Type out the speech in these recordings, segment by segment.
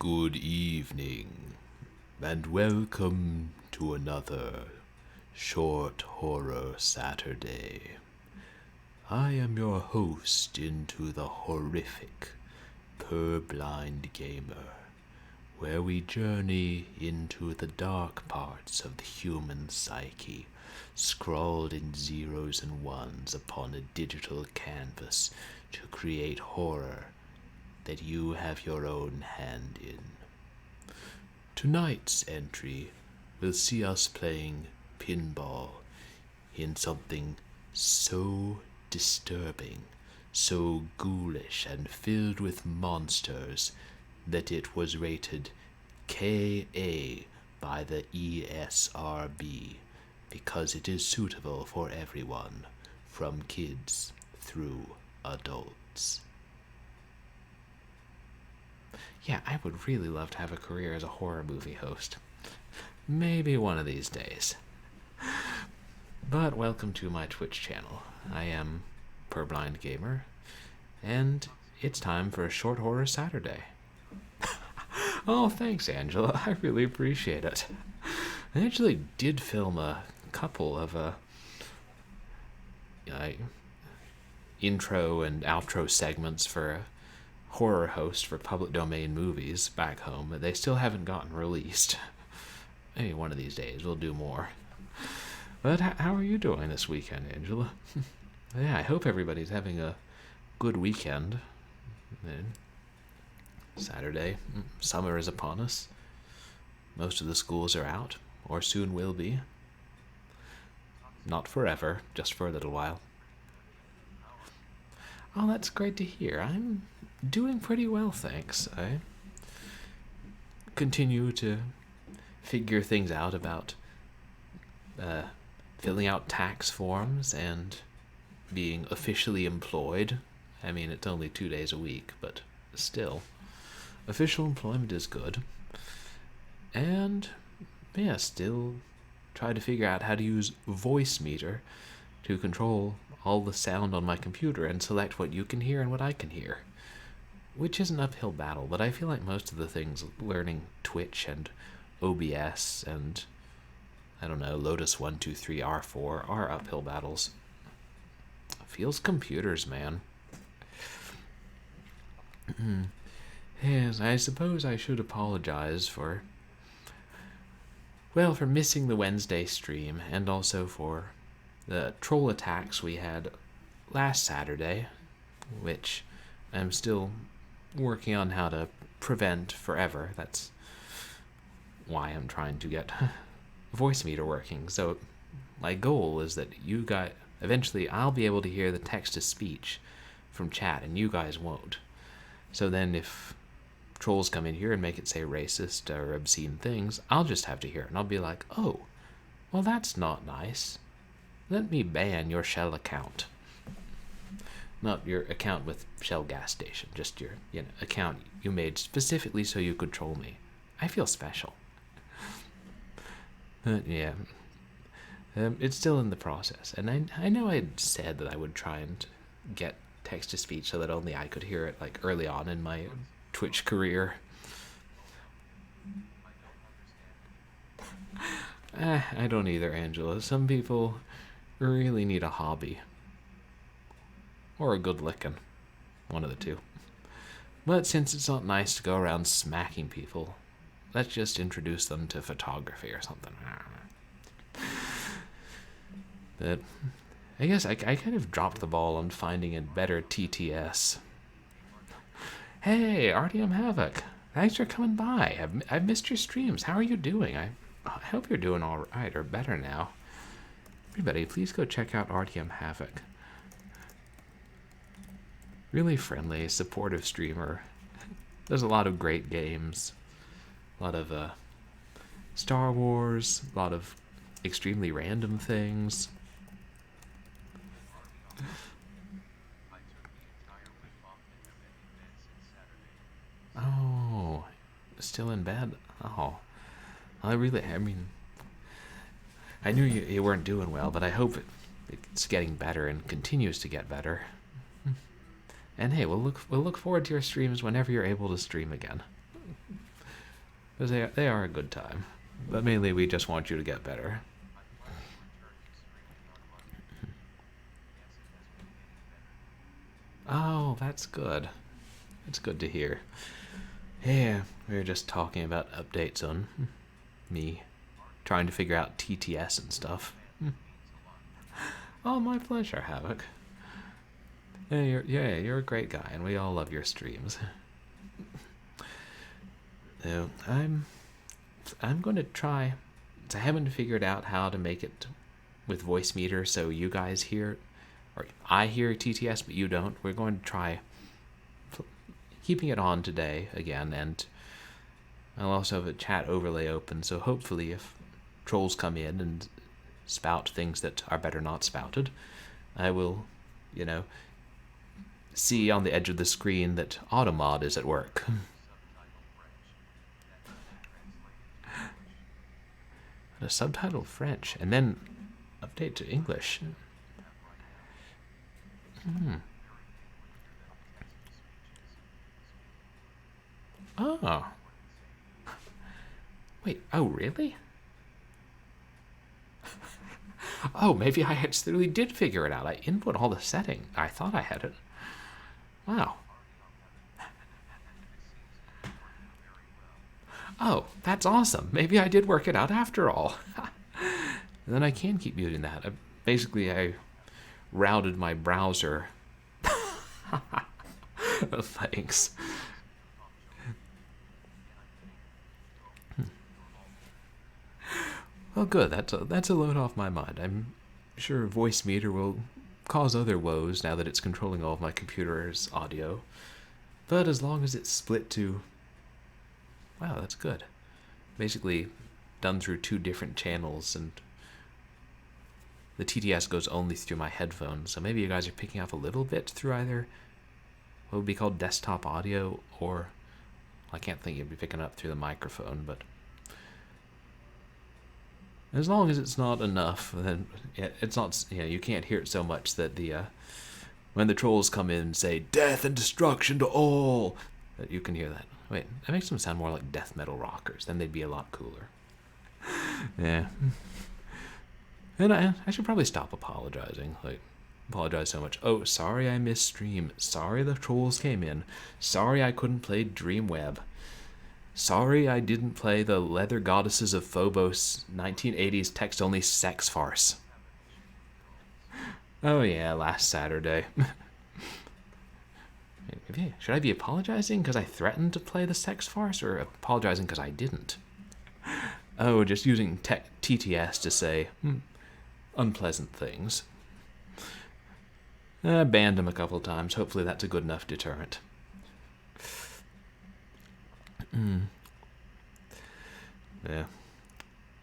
Good evening, and welcome to another Short Horror Saturday. I am your host into the horrific, purblind gamer, where we journey into the dark parts of the human psyche, scrawled in zeros and ones upon a digital canvas to create horror that you have your own hand in. Tonight's entry will see us playing Pinball in something so disturbing, so ghoulish and filled with monsters that it was rated KA by the ESRB because it is suitable for everyone, from kids through adults. Yeah, I would really love to have a career as a horror movie host. Maybe one of these days. But welcome to my Twitch channel. I am Purblind Gamer, and it's time for a Short Horror Saturday. Oh, thanks, Angela. I really appreciate it. I actually did film a couple of intro and outro segments for a horror host for public domain movies back home, but they still haven't gotten released. Maybe one of these days we'll do more. But how are you doing this weekend, Angela? Yeah, I hope everybody's having a good weekend. Saturday, summer is upon us. Most of the schools are out, or soon will be. Not forever, just for a little while. Oh, that's great to hear. I'm doing pretty well, thanks. I continue to figure things out about filling out tax forms and being officially employed. I mean, it's only 2 days a week, but still, official employment is good. And, yeah, still try to figure out how to use VoiceMeter to control all the sound on my computer and select what you can hear and what I can hear. Which is an uphill battle, but I feel like most of the things, learning Twitch and OBS and, I don't know, Lotus 123 R4 are uphill battles. Feels computers, man. Yes, I suppose I should apologize for missing the Wednesday stream, and also for the troll attacks we had last Saturday, which I'm still working on how to prevent forever. That's why I'm trying to get VoiceMeter working. So my goal is that eventually I'll be able to hear the text-to-speech from chat, and you guys won't. So then if trolls come in here and make it say racist or obscene things, I'll just have to hear it, and I'll be like, oh, well, that's not nice. Let me ban your Shell account. Not your account with Shell gas station, just your account you made specifically so you could troll me. I feel special. Yeah. It's still in the process, and I know I'd said that I would try and get text-to-speech so that only I could hear it, like, early on in my Twitch career. I don't either, Angela. Some people really need a hobby. Or a good licking. One of the two. But since it's not nice to go around smacking people, let's just introduce them to photography or something. But I guess I kind of dropped the ball on finding a better TTS. Hey, RDM Havoc. Thanks for coming by. I've missed your streams. How are you doing? I hope you're doing all right, or better now. Everybody, please go check out RDM Havoc. Really friendly, supportive streamer. There's a lot of great games. A lot of Star Wars. A lot of extremely random things. Oh, still in bed? Oh, I mean, I knew you weren't doing well, but I hope it's getting better and continues to get better. And hey, we'll look forward to your streams whenever you're able to stream again. Because they are a good time. But mainly we just want you to get better. Oh, that's good. It's good to hear. Yeah, we were just talking about updates on me trying to figure out TTS and stuff. Oh, my pleasure, Havoc. You're a great guy, and we all love your streams. So I'm going to try. I haven't figured out how to make it with VoiceMeter so you guys hear, or I hear TTS but you don't. We're going to try keeping it on today again, and I'll also have a chat overlay open, so hopefully if trolls come in and spout things that are better not spouted, I will, see on the edge of the screen that Automod is at work. A subtitle French, and then update to English. Oh. Wait, oh really? Oh, maybe I actually did figure it out. I input all the settings. I thought I had it. Wow. Oh, that's awesome. Maybe I did work it out after all. Then I can keep using that. Basically, I routed my browser. Thanks. Well, good. That's a load off my mind. I'm sure VoiceMeter will cause other woes now that it's controlling all of my computer's audio. But as long as it's split to... Wow, that's good. Basically done through 2 different channels, and the TTS goes only through my headphones, so maybe you guys are picking up a little bit through either what would be called desktop audio, or I can't think you'd be picking up through the microphone, but as long as it's not enough, then it's not, you can't hear it so much that when the trolls come in and say death and destruction to all, that you can hear that. Wait, that makes them sound more like death metal rockers. Then they'd be a lot cooler. Yeah. And I should probably stop apologizing. Apologize so much. Oh, sorry I missed stream. Sorry the trolls came in. Sorry I couldn't play Dreamweb. Sorry I didn't play the Leather Goddesses of Phobos 1980s text-only sex farce. Oh yeah, last Saturday. Should I be apologizing because I threatened to play the sex farce, or apologizing because I didn't? Oh, just using TTS to say unpleasant things. I banned him a couple of times. Hopefully that's a good enough deterrent. Yeah.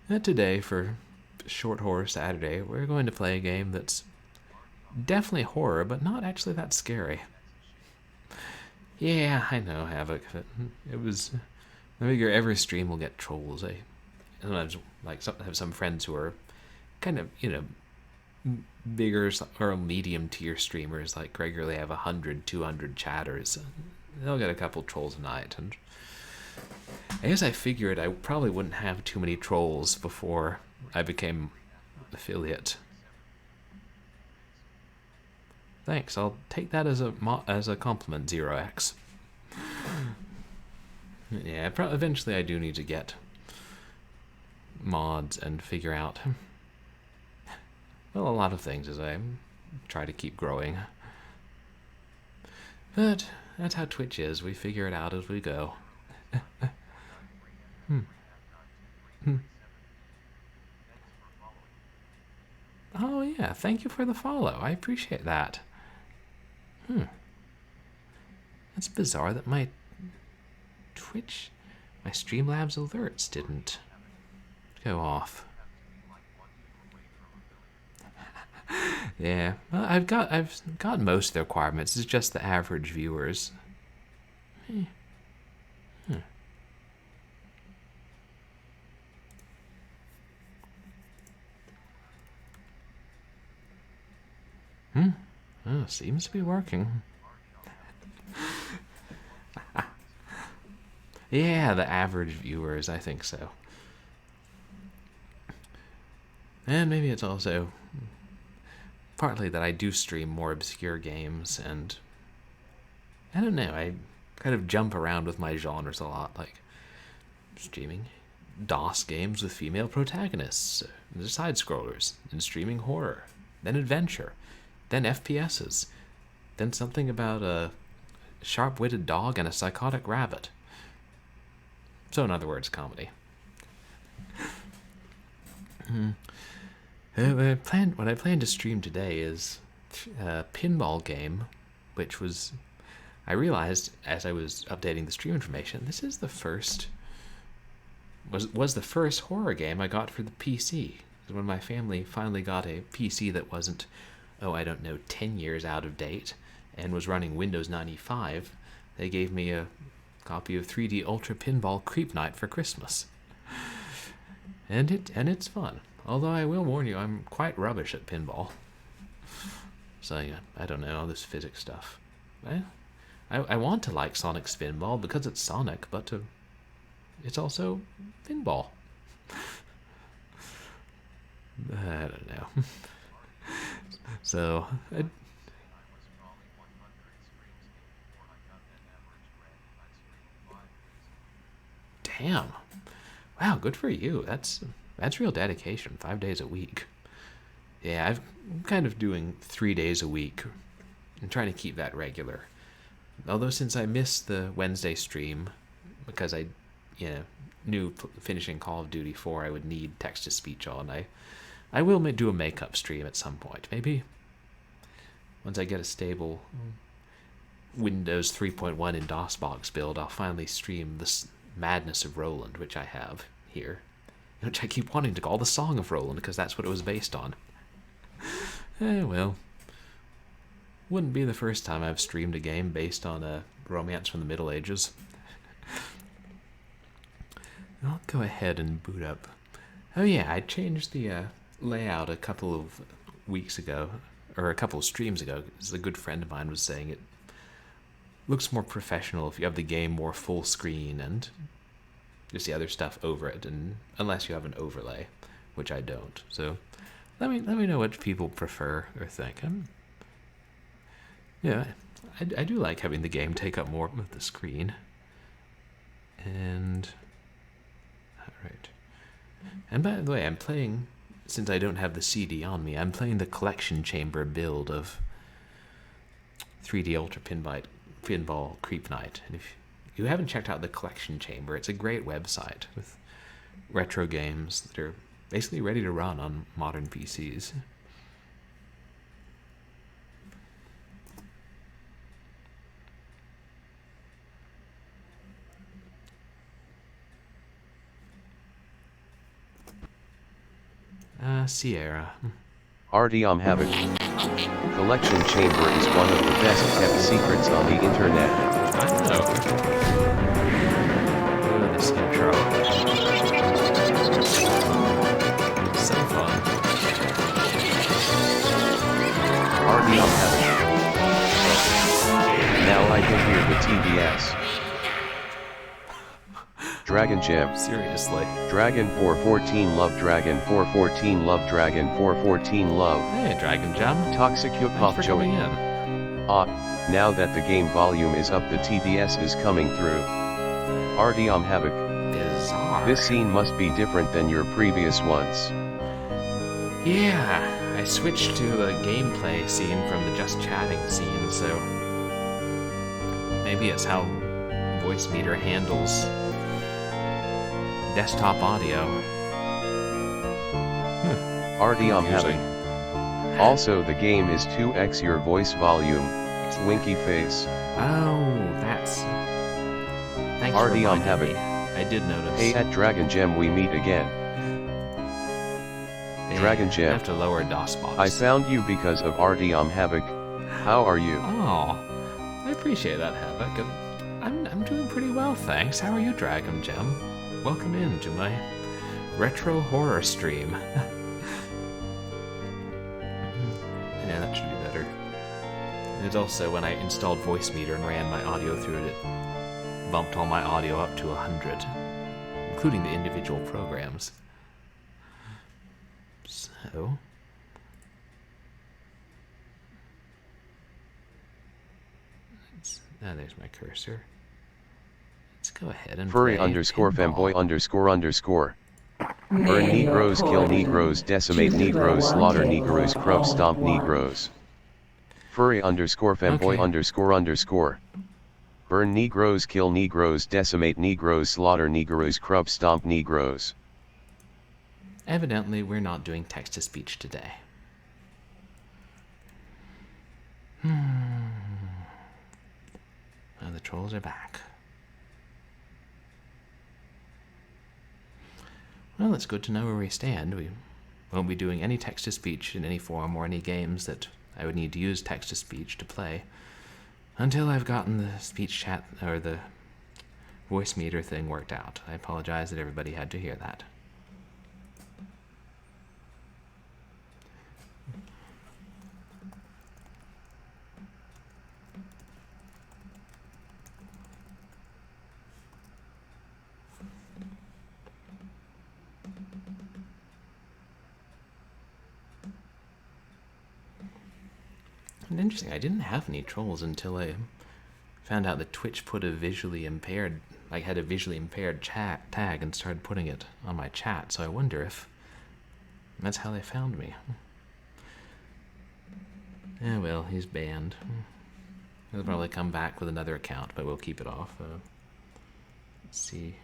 And today, for Short Horror Saturday, we're going to play a game that's definitely horror, but not actually that scary. Yeah, I know, Havoc. It was... I figure every stream will get trolls. I sometimes have some friends who are kind of, bigger or medium tier streamers, like regularly have 100, 200 chatters. They'll get a couple trolls a night, and I guess I figured I probably wouldn't have too many trolls before I became affiliate. Thanks, I'll take that as a compliment, 0x. Yeah, eventually I do need to get mods and figure out, well, a lot of things as I try to keep growing. But that's how Twitch is. We figure it out as we go. Oh yeah, thank you for the follow. I appreciate that. That's bizarre that my Streamlabs alerts didn't go off. Yeah, well, I've got most of the requirements. It's just the average viewers. Oh, seems to be working. Yeah, the average viewers, I think so. And maybe it's also partly that I do stream more obscure games, and I don't know, I kind of jump around with my genres a lot, like streaming DOS games with female protagonists, the side-scrollers, and streaming horror, then adventure, then FPSs, then something about a sharp-witted dog and a psychotic rabbit. So in other words, comedy. What I plan to stream today is a pinball game, which was... I realized as I was updating the stream information, this is the first... was the first horror game I got for the PC. When my family finally got a PC that wasn't, 10 years out of date, and was running Windows 95, they gave me a copy of 3D Ultra Pinball Creep Night for Christmas. And it's fun. Although I will warn you, I'm quite rubbish at pinball. So yeah, I don't know all this physics stuff. I want to like Sonic Spinball because it's Sonic, but it's also pinball. I don't know. So damn. Wow, good for you. That's real dedication. 5 days a week. Yeah, I'm kind of doing 3 days a week and trying to keep that regular. Although since I missed the Wednesday stream because I knew finishing Call of Duty 4 I would need text-to-speech on, I will do a makeup stream at some point. Maybe once I get a stable Windows 3.1 in DOSBox build, I'll finally stream this Madness of Roland, which I have here. Which I keep wanting to call the Song of Roland, because that's what it was based on. Well. Wouldn't be the first time I've streamed a game based on a romance from the Middle Ages. I'll go ahead and boot up. Oh yeah, I changed the layout a couple of weeks ago, or a couple of streams ago, because a good friend of mine was saying it looks more professional if you have the game more full screen and just the other stuff over it, and unless you have an overlay, which I don't. So let me know what people prefer or think. I do like having the game take up more of the screen. And alright. And by the way, I'm playing, since I don't have the CD on me, I'm playing the collection chamber build of 3D Ultra Pinball Creep Night. And if you haven't checked out the collection chamber, it's a great website with retro games that are basically ready to run on modern PCs. Sierra. Artyom Havoc. Collection chamber is one of the best kept secrets on the internet. I know. Ooh, this intro. So fun. Artyom Havoc. Now I can hear the TBS. Dragon Gem. Seriously. Dragon 414 love, Dragon 414 love, Dragon 414 love. Hey, Dragon Gem. Toxic Thanks for coming Yukov in. Now that the game volume is up, the TDS is coming through. Artyom Havoc. Bizarre. This scene must be different than your previous ones. Yeah, I switched to the gameplay scene from the just chatting scene, so maybe it's how VoiceMeter handles desktop audio. Artyom Havoc. Also, the game is 2x your voice volume. Winky face. Oh, that's... Thanks for Artyom reminding Havoc. me. I did notice. Hey, at Dragon Gem we meet again. Yeah, Dragon I Gem. have to lower DOSBox. I found you because of Artyom Havoc. How are you? Oh, I appreciate that, Havoc. I'm doing pretty well, thanks. How are you, Dragon Gem? Welcome in to my retro horror stream. Yeah, that should be better. And it's also when I installed VoiceMeter and ran my audio through it, it bumped all my audio up to 100, including the individual programs. So... Now there's my cursor. Let's go ahead and Furry play underscore Pinball. femboy underscore. Burn Negroes, kill Negroes, decimate Negroes, slaughter Negroes, crub stomp Negroes. Furry underscore femboy underscore. Burn Negroes, kill Negroes, decimate Negroes, slaughter Negroes, crub stomp Negroes. Evidently, we're not doing text-to-speech today. Well, the trolls are back. Well, it's good to know where we stand. We won't be doing any text-to-speech in any form or any games that I would need to use text-to-speech to play until I've gotten the speech chat or the VoiceMeter thing worked out. I apologize that everybody had to hear that. And interesting, I didn't have any trolls until I found out that Twitch put a visually impaired, like had a visually impaired chat tag and started putting it on my chat, so I wonder if that's how they found me. Yeah, well, he's banned. He'll probably come back with another account, but we'll keep it off. Let's see.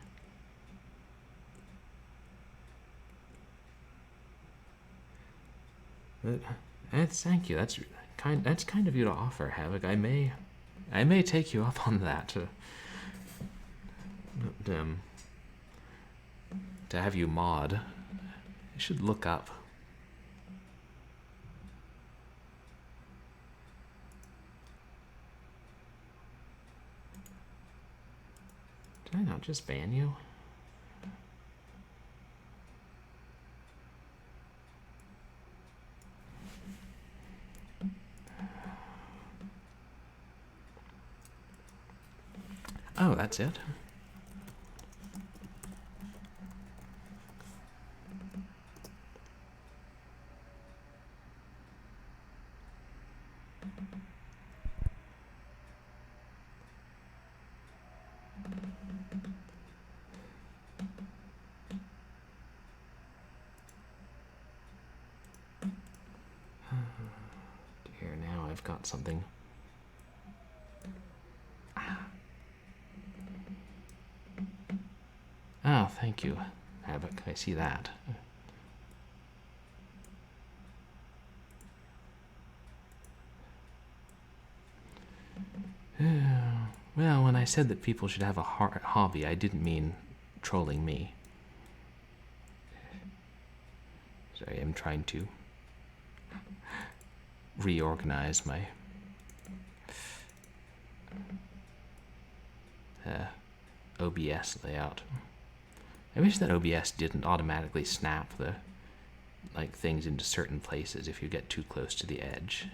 Thank you. That's kind of you to offer, Havoc. I may take you up on that to have you mod. You should look up. Did I not just ban you? Oh, that's it? Dear, now I've got something. Oh, thank you, Havoc. I see that. Well, when I said that people should have a hobby, I didn't mean trolling me. Sorry, I'm trying to reorganize my OBS layout. I wish that OBS didn't automatically snap the things into certain places if you get too close to the edge.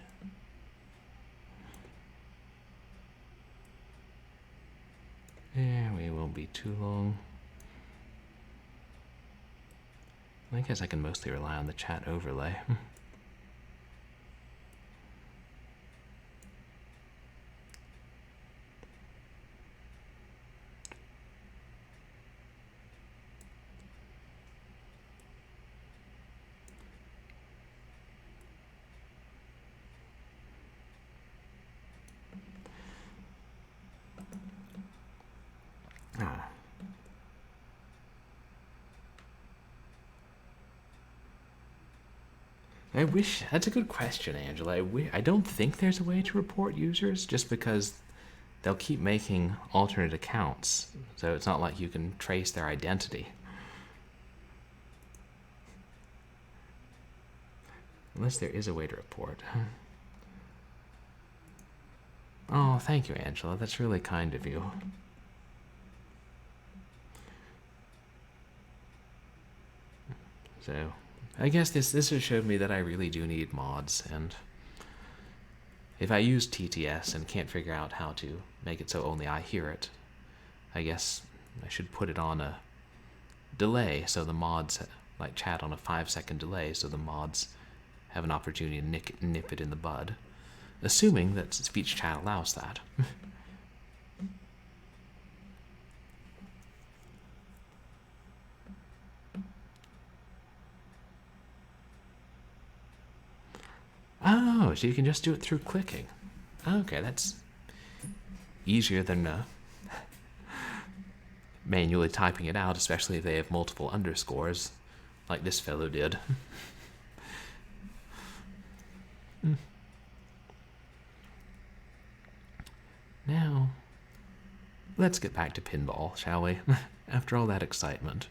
Yeah, we won't be too long. I guess I can mostly rely on the chat overlay. I wish, that's a good question, Angela. I don't think there's a way to report users just because they'll keep making alternate accounts. So it's not like you can trace their identity. Unless there is a way to report. Oh, thank you, Angela. That's really kind of you. So, I guess this has showed me that I really do need mods, and if I use TTS and can't figure out how to make it so only I hear it, I guess I should put it on a delay so the mods, like chat on a 5-second delay, so the mods have an opportunity to nip it in the bud. Assuming that speech chat allows that. Oh, so you can just do it through clicking. Okay, that's easier than manually typing it out, especially if they have multiple underscores, like this fellow did. Now, let's get back to pinball, shall we? After all that excitement,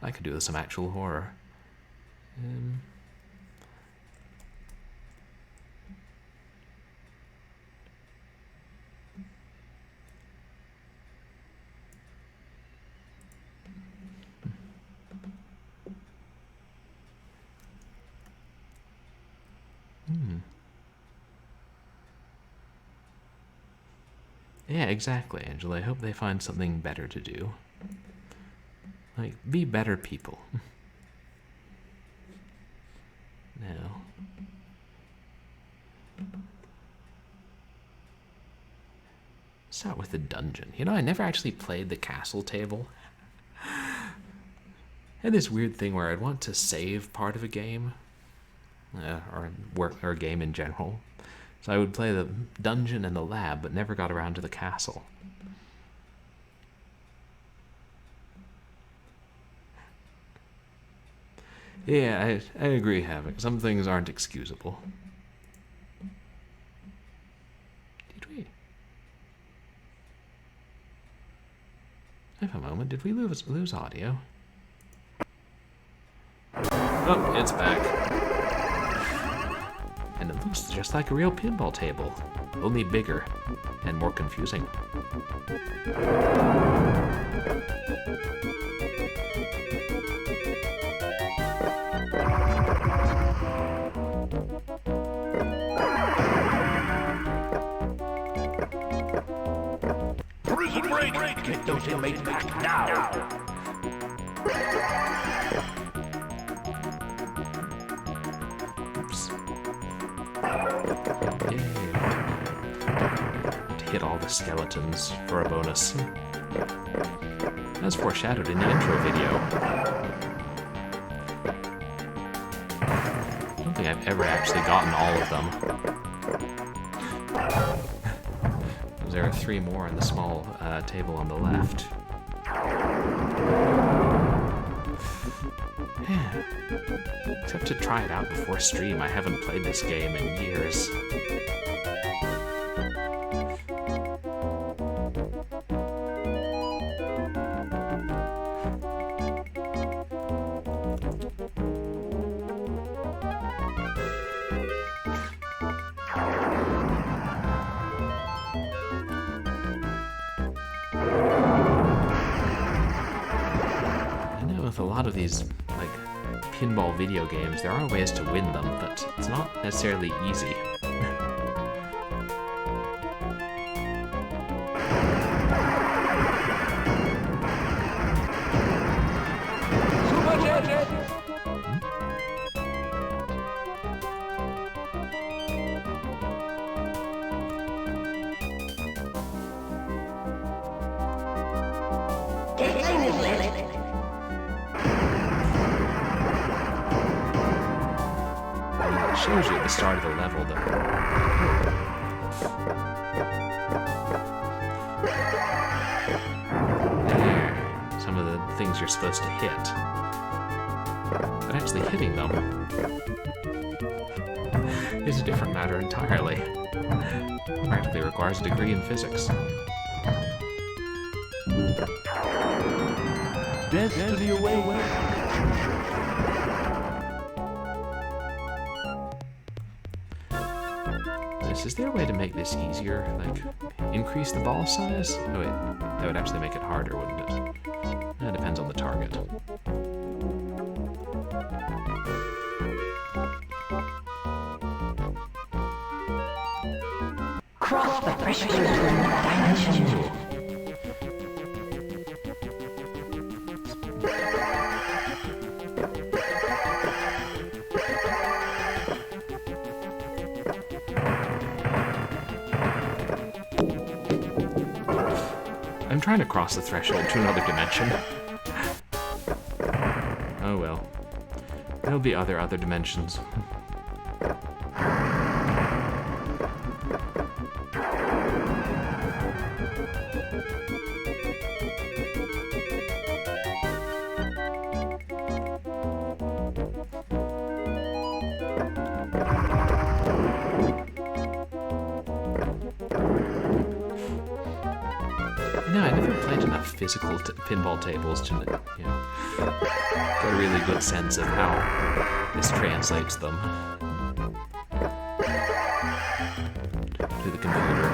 I could do with some actual horror. Yeah, exactly, Angela. I hope they find something better to do. Like, be better people. Now. Start with the dungeon. You know, I never actually played the castle table. I had this weird thing where I'd want to save part of a game. Or a game in general. So I would play the dungeon and the lab, but never got around to the castle. Yeah, I agree, Havoc. Some things aren't excusable. Did we? Have a moment. Did we lose audio? Oh, it's back. And it looks just like a real pinball table, only bigger and more confusing. Prison break! Get those inmates back now! To hit all the skeletons for a bonus. As foreshadowed in the intro video. I don't think I've ever actually gotten all of them. There are 3 more on the small table on the left. Yeah. Except to try it out before stream, I haven't played this game in years. With a lot of these, like, pinball video games, there are ways to win them, but it's not necessarily easy. Shows you at the start of the level, though. There. Some of the things you're supposed to hit. But actually hitting them is a different matter entirely. Practically requires a degree in physics. Destiny away. Is there a way to make this easier? Like, increase the ball size? Oh wait, that would actually make it harder, wouldn't it? That depends on the target. Cross the threshold of another dimension. trying to cross the threshold to another dimension. Oh well. There'll be other dimensions. No, I never played enough physical pinball tables to, you know, get a really good sense of how this translates them to the computer.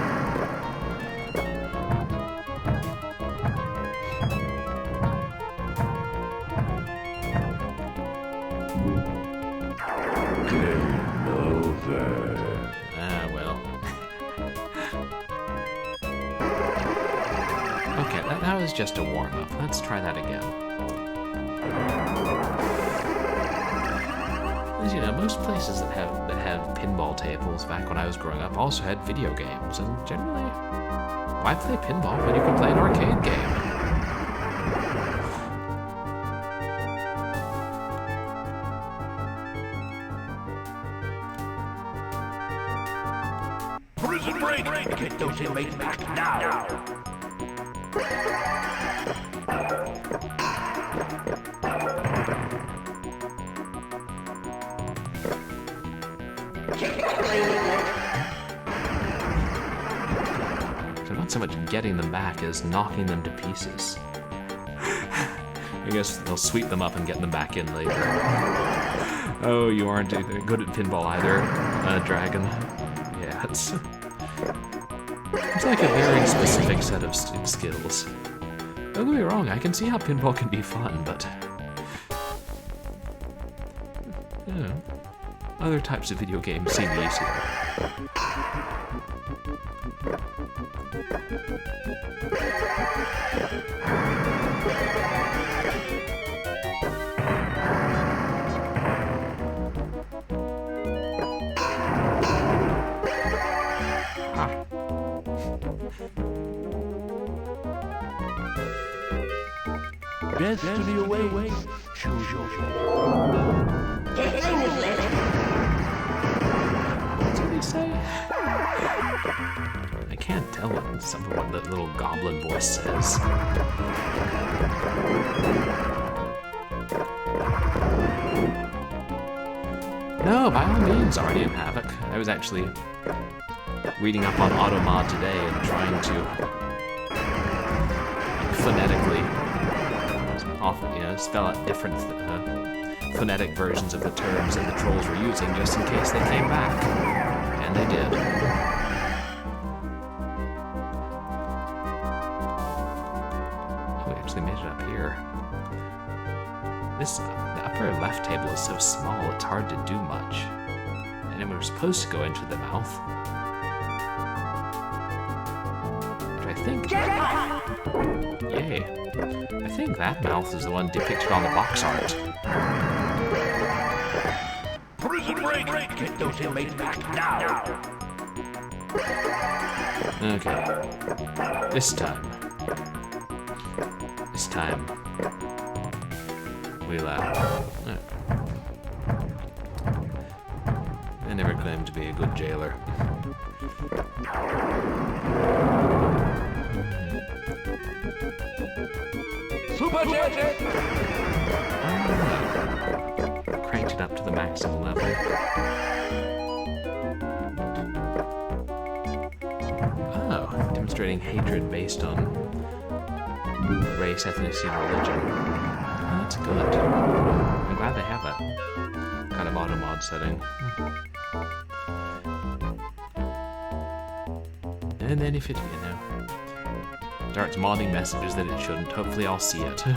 Game over. Ah, well. Okay, that was just a warm-up. Let's try that again. As you know, most places that had pinball tables back when I was growing up also had video games, and generally, why play pinball when you can play an arcade game? Prison break! Get those inmates back now! So not so much getting them back as knocking them to pieces. I guess they'll sweep them up and get them back in later. Oh, you aren't good at pinball either, Dragon. Yeah, it's like a very specific set of skills. Don't get me wrong, I can see how pinball can be fun, but you know, other types of video games seem easier. Destiny awaits. Choose your fate. What did he say? I can't tell what the little goblin voice says. No, by all means, Arnie and Havoc. I was actually reading up on Automod today and trying to phonetically spell out different phonetic versions of the terms that the trolls were using just in case they came back. And they did. Oh, we actually made it up here. The upper left table is so small, it's hard to do much. And then we're supposed to go into the mouth. Which I think... Yay. I think that mouth is the one depicted on the box art. Prison break! Get those inmates back now! Okay. This time, we'll, I never claimed to be a good jailer. Super Jet! Cranked it up to the maximum level. Oh, demonstrating hatred based on race, ethnicity, and religion. Oh, that's good. I'm glad they have that kind of auto-mod setting. And then if it, starts modding messages that it shouldn't, hopefully I'll see it. I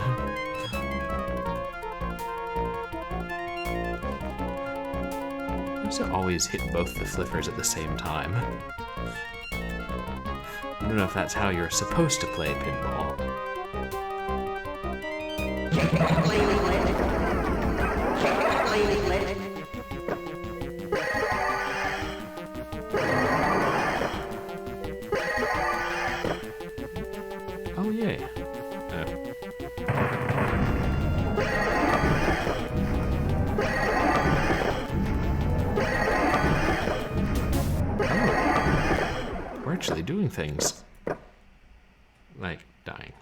also always hit both the flippers at the same time. I don't know if that's how you're supposed to play pinball. Oh, yay. doing things. Like, dying.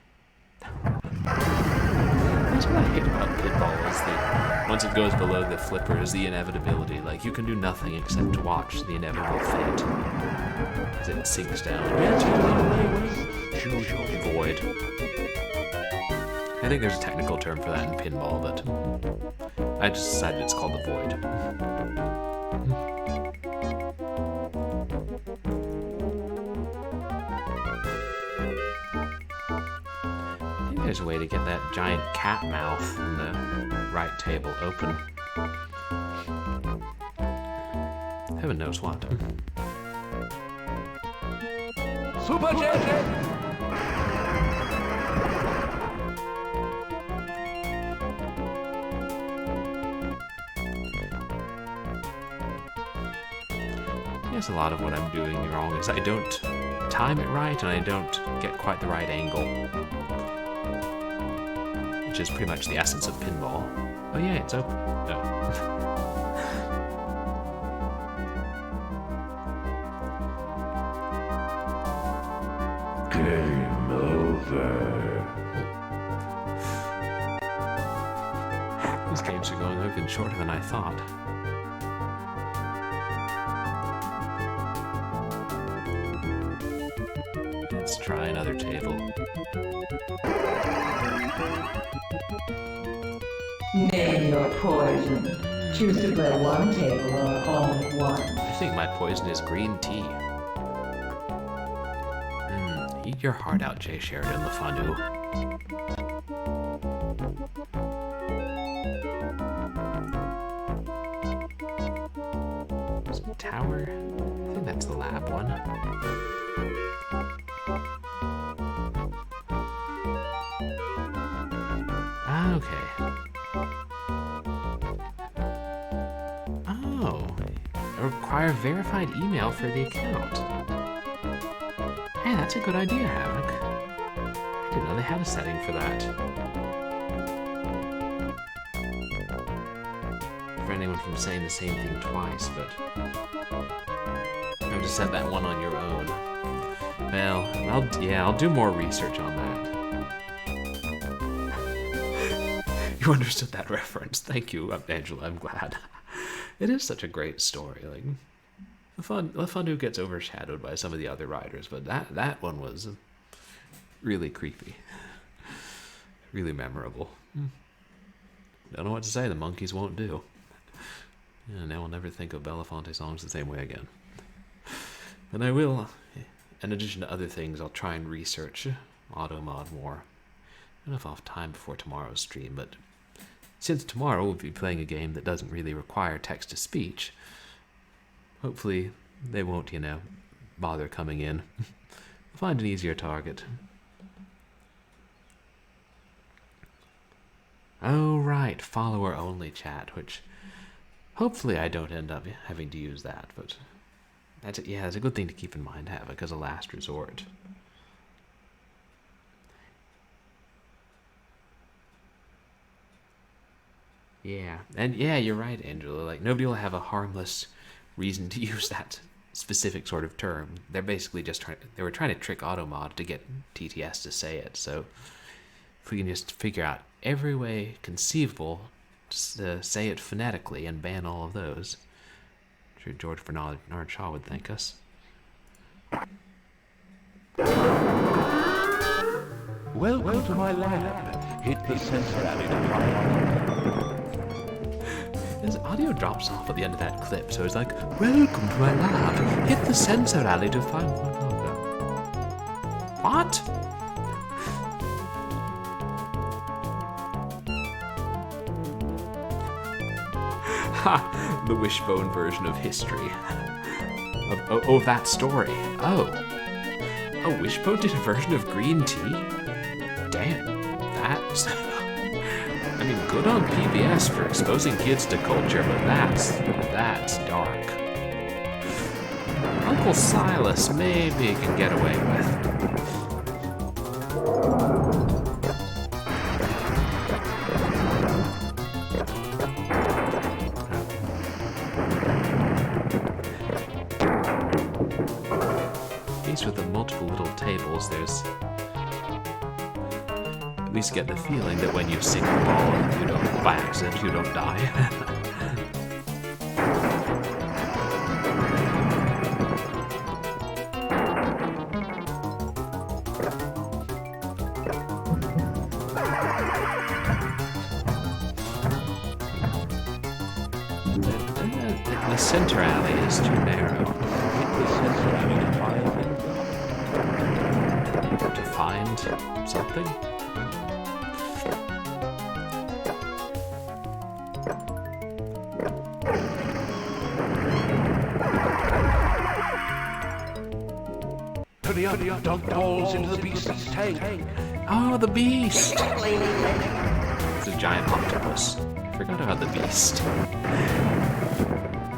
That's what I hate about pinball is that once it goes below the flipper is the inevitability. Like, you can do nothing except watch the inevitable fate as it sinks down. Void. I think there's a technical term for that in pinball, but I just decided it's called the void. There's a way to get that giant cat mouth in the right table open. Heaven knows what. Super JJ! I guess a lot of what I'm doing wrong is I don't time it right and I don't get quite the right angle. Which is pretty much the essence of pinball. Oh yeah, it's open. Oh. Game over. These games are going even shorter than I thought. Let's try another table. Name your poison. Choose to play one table or all at once. I think my poison is green tea. Eat your heart out, Jay Sheridan LaFondue. Some tower. I think that's the lab one. Okay. Oh. Require verified email for the account. Hey, that's a good idea, Havoc. I didn't know they had a setting for that. For anyone from saying the same thing twice, but you have to set that one on your own. Well, I'll do more research on that. You understood that reference. Thank you, Angela. I'm glad. It is such a great story. Like, LaFondue gets overshadowed by some of the other writers, but that one was really creepy, really memorable. Don't know what to say. The monkeys won't do. Yeah, now I'll never think of Belafonte songs the same way again. But I will. In addition to other things, I'll try and research Automod more. I don't know if I'll have time before tomorrow's stream, but since tomorrow we'll be playing a game that doesn't really require text-to-speech, hopefully they won't, bother coming in. I'll find an easier target. Oh, right, follower-only chat, which hopefully I don't end up having to use that, but that's a good thing to keep in mind, Havoc, as a last resort. Yeah, and yeah, you're right, Angela. Like, nobody will have a harmless reason to use that specific sort of term. They're basically just they were trying to trick Automod to get TTS to say it. So if we can just figure out every way conceivable to say it phonetically and ban all of those, I'm sure George Bernard Shaw would thank us. Welcome to my lab. Hit the sensor alley to find. His audio drops off at the end of that clip, so it's like, welcome to my lab. Hit the sensor alley to find one longer. What? Ha! The Wishbone version of history. Of that story. Oh. Oh, Wishbone did a version of green tea? Damn. That's... I mean, good on PBS for exposing kids to culture, but that's dark. Uncle Silas maybe can get away with. Faced with the multiple leaders. At least get the feeling that when you sink a ball, you don't, by accident, you don't die. The center alley is too narrow. To find something? Hurry up, dunk balls into the beast's tank. Oh, the beast! It's a giant octopus. Forgot about the beast.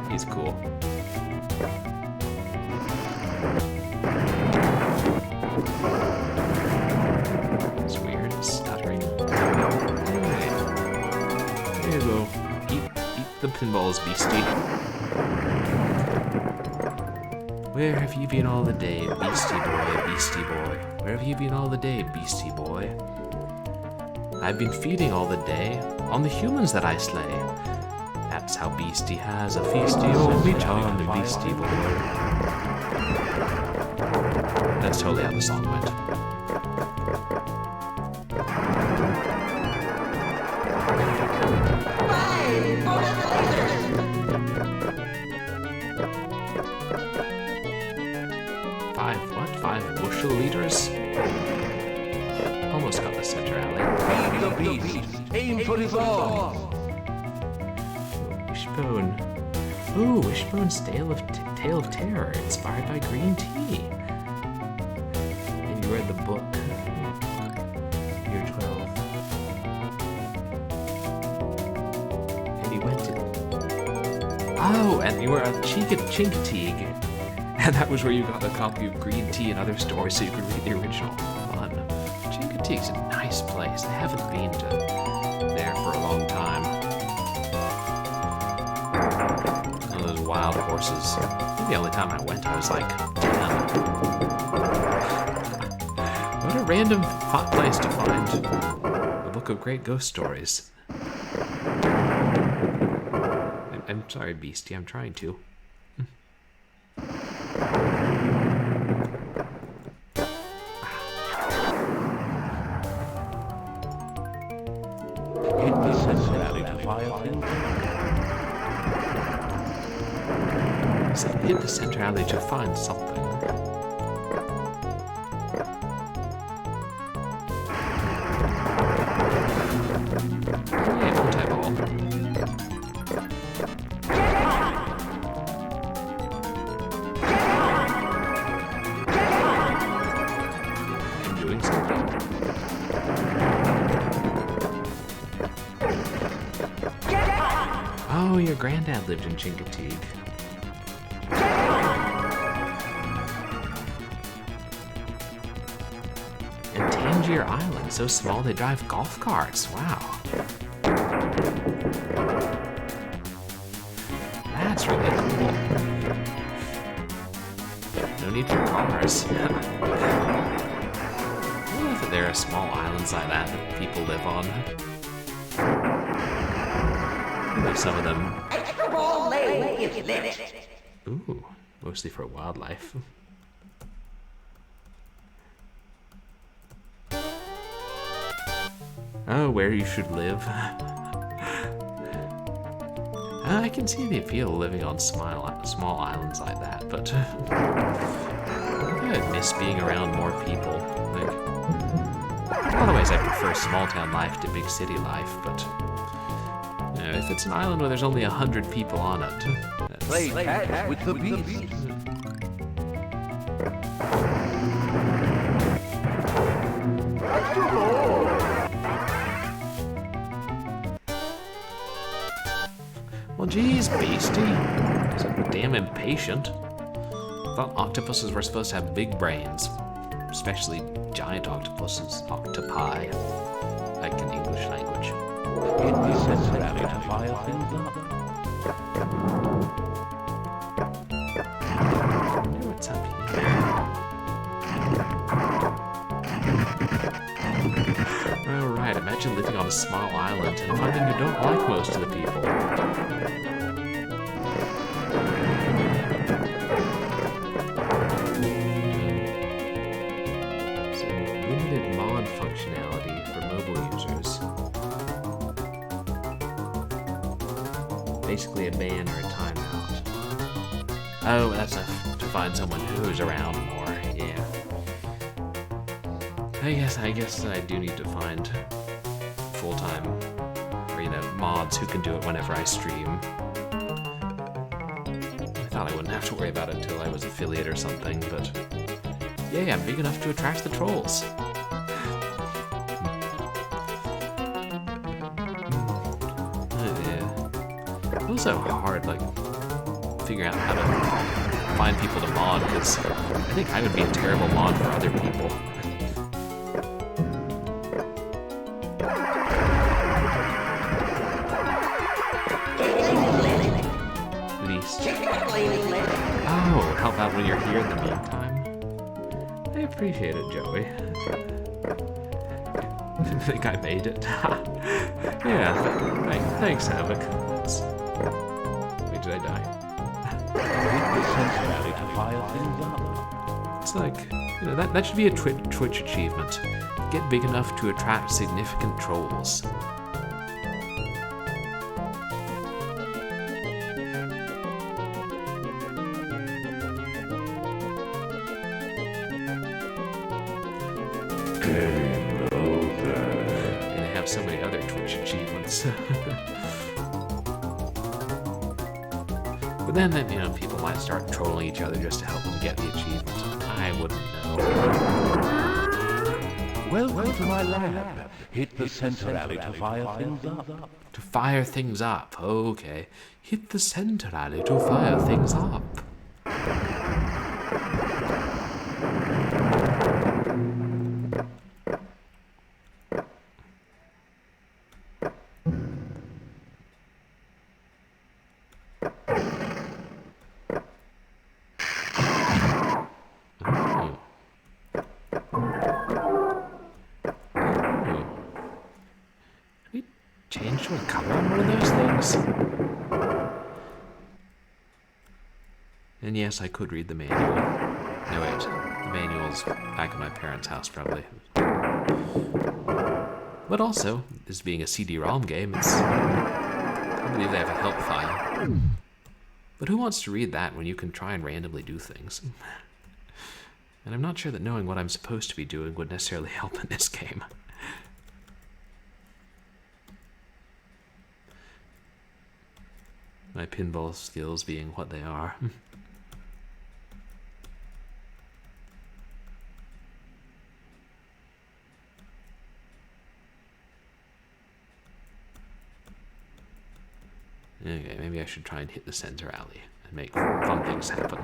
He's cool. It's weird, it's stuttering. Anyway, there you go. Eat the pinballs, beastie. Where have you been all the day, beastie boy, beastie boy? Where have you been all the day, beastie boy? I've been feeding all the day on the humans that I slay. That's how Beastie has a feasty only charm, the Beastie boy. That's totally how the song went. Five bushel liters? Almost got the center alley. Feed the beast. Aim for his arms. Wishbone. Ooh, Wishbone's Tale of Terror, inspired by green tea. And you read the book. You're 12. And you went to... Oh, and you were a Chincoteague. And that was where you got a copy of Green Tea and Other Stories so you could read the original. Fun. Chincoteague's a nice place. I haven't been to there for a long time. One of those wild horses. I think the only time I went, I was like 10. What a random place to find a book of great ghost stories. I'm sorry, Beastie. I'm trying to. Hit the center alley to find something. Hey, multi-ball. I'm doing something. Oh, your granddad lived in Chincoteague. Tangier Island, so small they drive golf carts. Wow. That's really cool. No need for cars. I wonder if there are small islands like that people live on. There's some of them. Ooh, mostly for wildlife. Oh, where you should live. I can see the appeal of living on small islands like that, but I miss being around more people. Like, in a lot of ways, I prefer small-town life to big city life, but you know, if it's an island where there's only 100 people on it, Play tag with the beast. Well, geez, Beastie. So damn impatient. Thought octopuses were supposed to have big brains. Especially giant octopuses. Octopi. Like in English language. It necessary to file things up. I wonder what's up here. small island and finding you don't like most of the people. So, limited mod functionality for mobile users. Basically a ban or a timeout. Oh, that's to find someone who's around more, yeah. I guess I do need to find full-time, or mods who can do it whenever I stream. I thought I wouldn't have to worry about it until I was affiliate or something, but yeah, I'm big enough to attract the trolls. Yeah. Also hard, like, figuring out how to find people to mod, because I think I would be a terrible mod for other people. Oh, help out when you're here in the meantime. I appreciate it, Joey. I think I made it. Yeah, thanks, Havoc. Wait, did I die? It's like, that should be a Twitch achievement. Get big enough to attract significant trolls. And they have so many other Twitch achievements. But then, people might start trolling each other just to help them get the achievement. I wouldn't know. Welcome to my lab. Hit the center alley to fire things up. To fire things up, okay. Hit the center alley to fire things up. Change to a color on one of those things? And yes, I could read the manual. No, wait. The manual's back at my parents' house, probably. But also, this being a CD-ROM game, I believe they have a help file. But who wants to read that when you can try and randomly do things? And I'm not sure that knowing what I'm supposed to be doing would necessarily help in this game. My pinball skills being what they are. Okay, maybe I should try and hit the center alley and make fun things happen.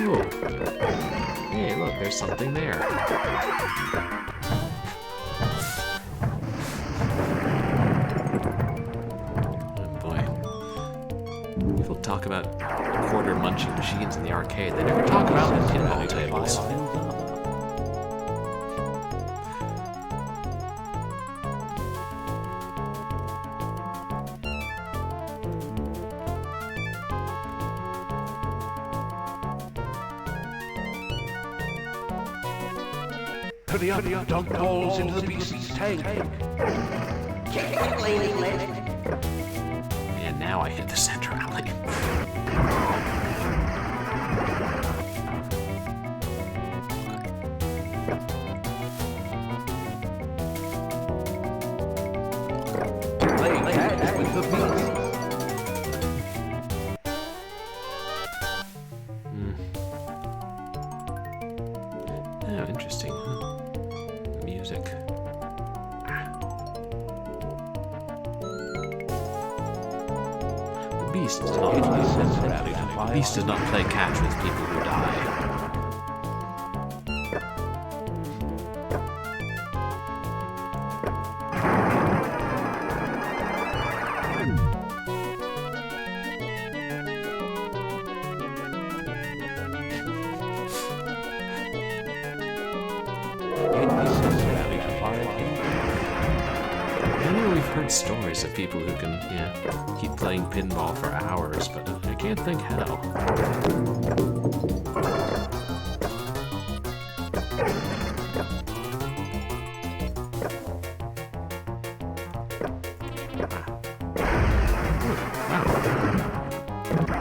Oh! Hey, look, there's something there. Oh boy. People talk about quarter munching machines in the arcade. They never talk about pinball tables. Hurry up, dunk balls into the beast's tank. And now I hit the center alley. Play tag with the beast. Oh, interesting. Music. The Beast does not play catch with people who die. heard stories of people who can, keep playing pinball for hours, but I can't think how.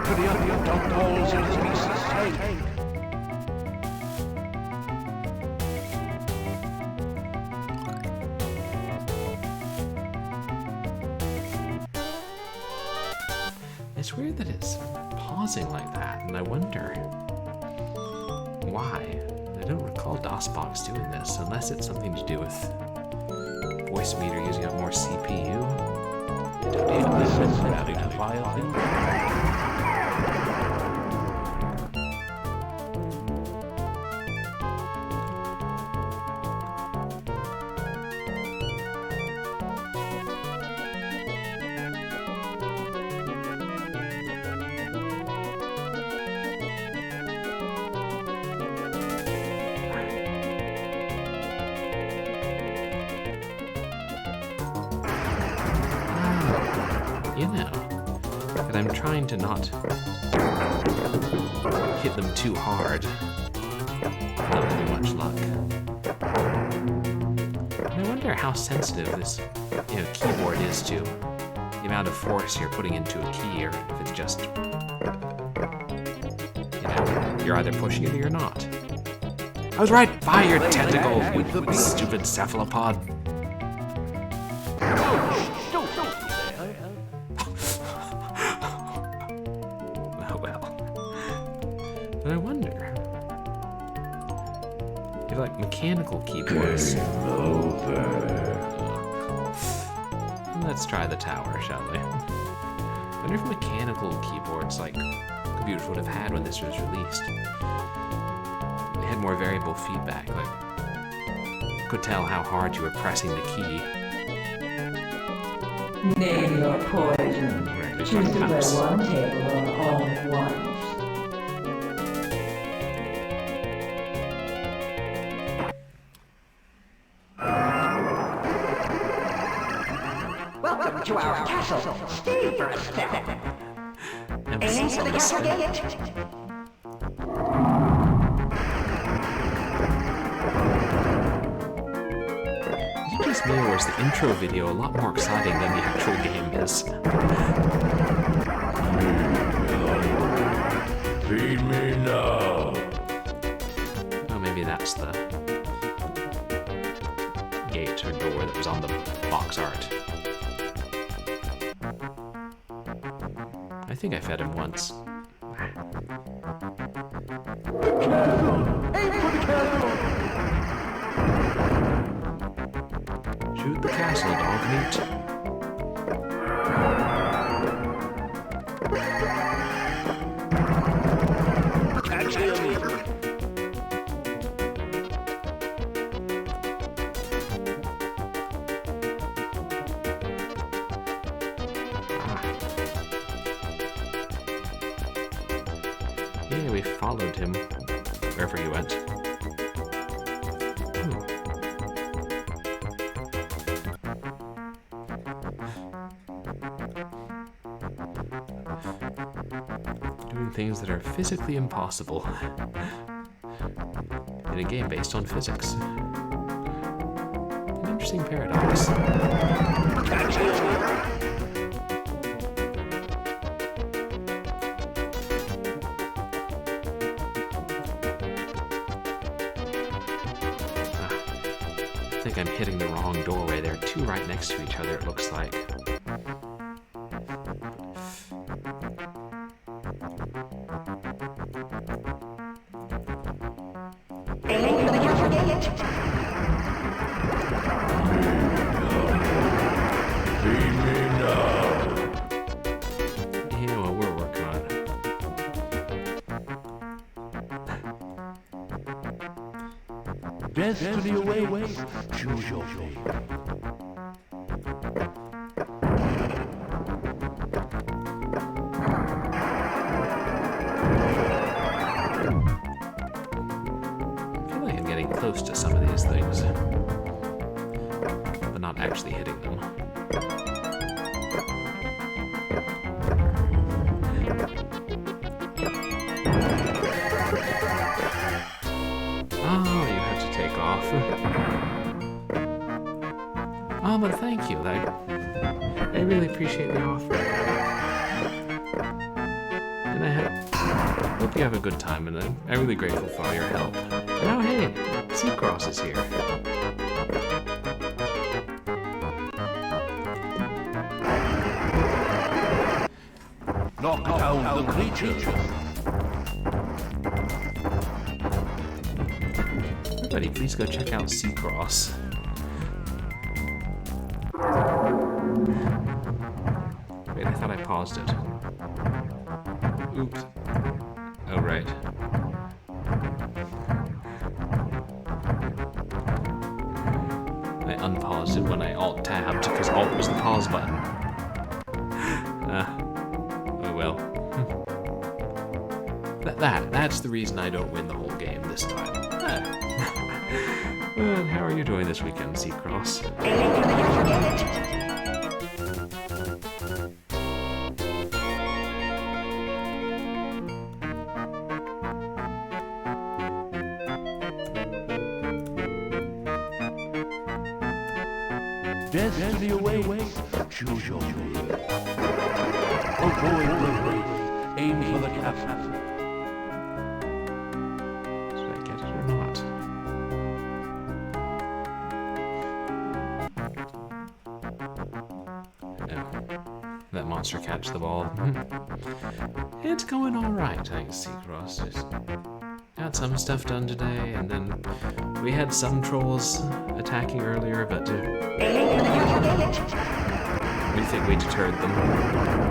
Pretty up your dog balls in his pieces tank. It's weird that it's pausing like that, and I wonder why. I don't recall DOSBox doing this, unless it's something to do with VoiceMeter using up more CPU. Listen, having a violin. You know, and I'm trying to not hit them too hard. Not having much luck. And I wonder how sensitive this, keyboard is to the amount of force you're putting into a key, or if it's just, you're either pushing it or you're not. I was right by your tentacle, you stupid cephalopod. But I wonder if, like, mechanical keyboards. Let's try the tower, shall we? I wonder if mechanical keyboards, like computers would have had when this was released, they had more variable feedback. Like, you could tell how hard you were pressing the key. Name your poison. Choose to play one table or all at once. Welcome to our castle. Stay for a second. Aiming for the castle gate. Is it just me, or is the intro video a lot more exciting than the actual game is? Feed me now. Oh, maybe that's the gate or door that was on the box art. I think I fed him once. Shoot the castle, dog meat. Catch him. Yeah, we followed him wherever he went. Doing things that are physically impossible in a game based on physics. An interesting paradox. Catch him. I think I'm hitting the wrong doorway. There are two right next to each other, it looks like. Aiming for the castle gate. Feed me now. Yeah, well, we're working on it. Destiny awaits. Choose your fate. I feel like I'm getting close to some of these things, but not actually hitting them. really appreciate the offer. And I hope you have a good time, and I'm really grateful for all your help. And oh hey, Seacross is here. Knock down the creature. Everybody, please go check out Seacross. Wait, I thought I paused it. Oops. Oh, right. I unpaused it when I alt-tabbed, because alt was the pause button. Oh well. That's the reason I don't win the whole game this time. Well, how are you doing this weekend, Seacross? Destiny awaits. Choose your fate. Avoid the race. Aim for the castle. Did I get it or not? No. That monster catch the ball. It's going alright, thanks, Seacross. Just got some stuff done today, and then we had some trolls attacking earlier, but we think we deterred them.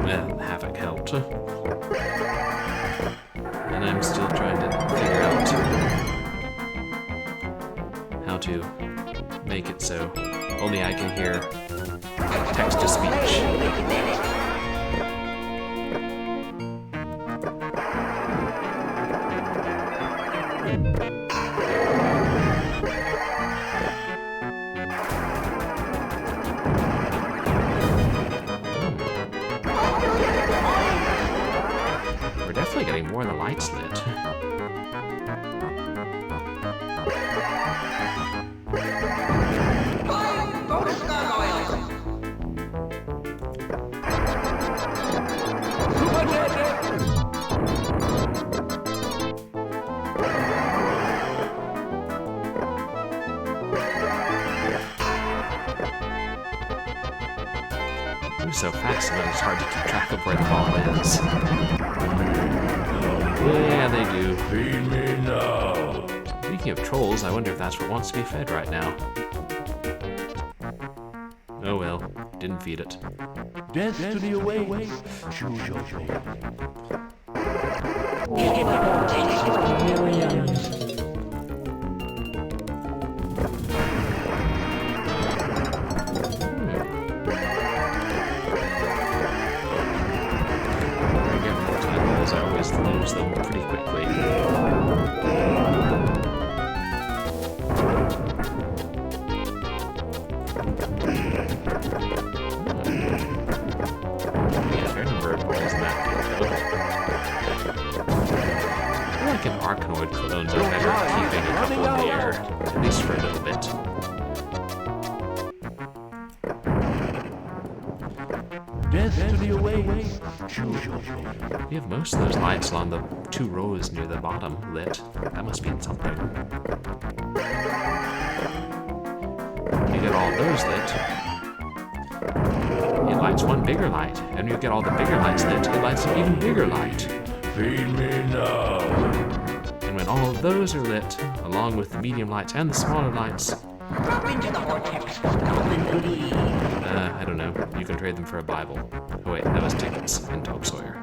Well, Havoc helped. And I'm still trying to figure out how to make it so only I can hear text-to-speech. We're definitely getting more of the lights lit. It was so fast that it's hard to keep track of where the ball is. Yeah, they do. Feed me now. Speaking of trolls, I wonder if that's what wants to be fed right now. Oh well, didn't feed it. Destiny awaits. Choose your fate. I always lose them pretty quickly. Yeah, fair number of balls in that field, though. I feel like an Arkanoid clones are better at keeping a couple in the air, at least for a little bit. Destiny awaits. Choose your fate. We have most of those lights along the 2 rows near the bottom lit. That must mean something. You get all those lit, it lights one bigger light. And you get all the bigger lights lit, it lights an even bigger light. Feed me now. And when all of those are lit, along with the medium lights and the smaller lights, Drop into the vortex, golden goody. I don't know, you can trade them for a Bible. Oh wait, that was tickets in Tom Sawyer.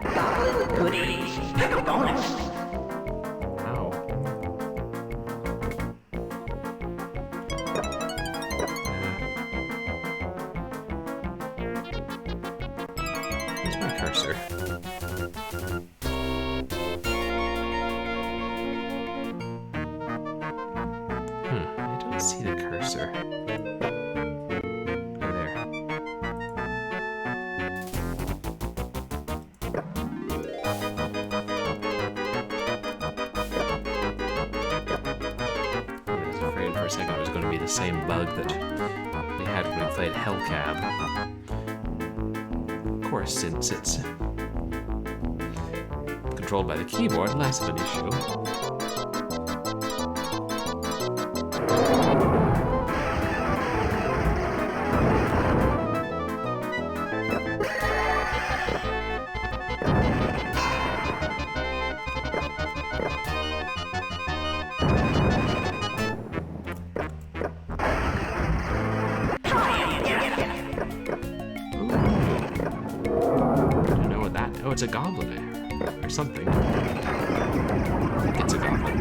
Golden goody. Pick a bonus. Wow. Where's my cursor? I don't see the cursor. Oh, there. a second it was going to be the same bug that we had when we played Hellcab. Of course, since it's controlled by the keyboard, less of an issue. Oh, it's a goblin there, or something. I think it's a goblin.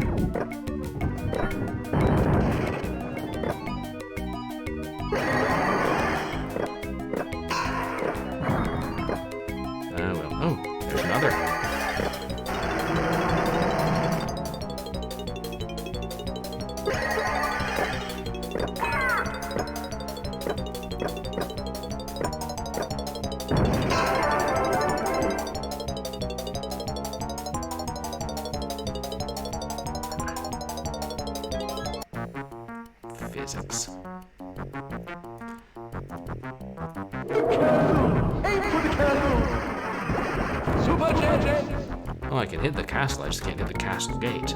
Well, oh, there's another. Physics. Oh, I can hit the castle, I just can't hit the castle gate.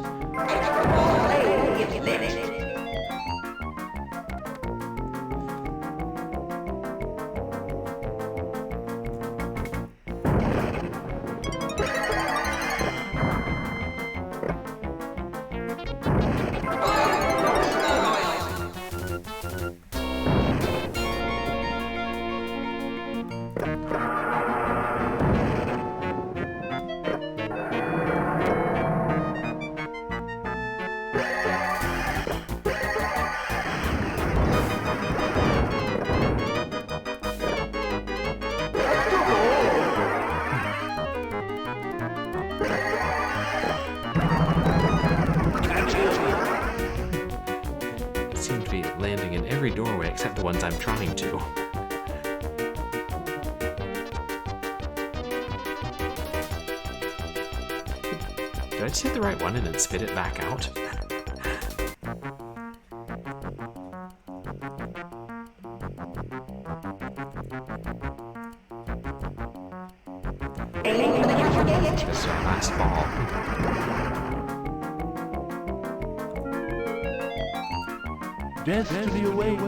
Seem to be landing in every doorway except the ones I'm trying to. Did I just hit the right one and then spit it back out? This is our last ball. Destiny awaits.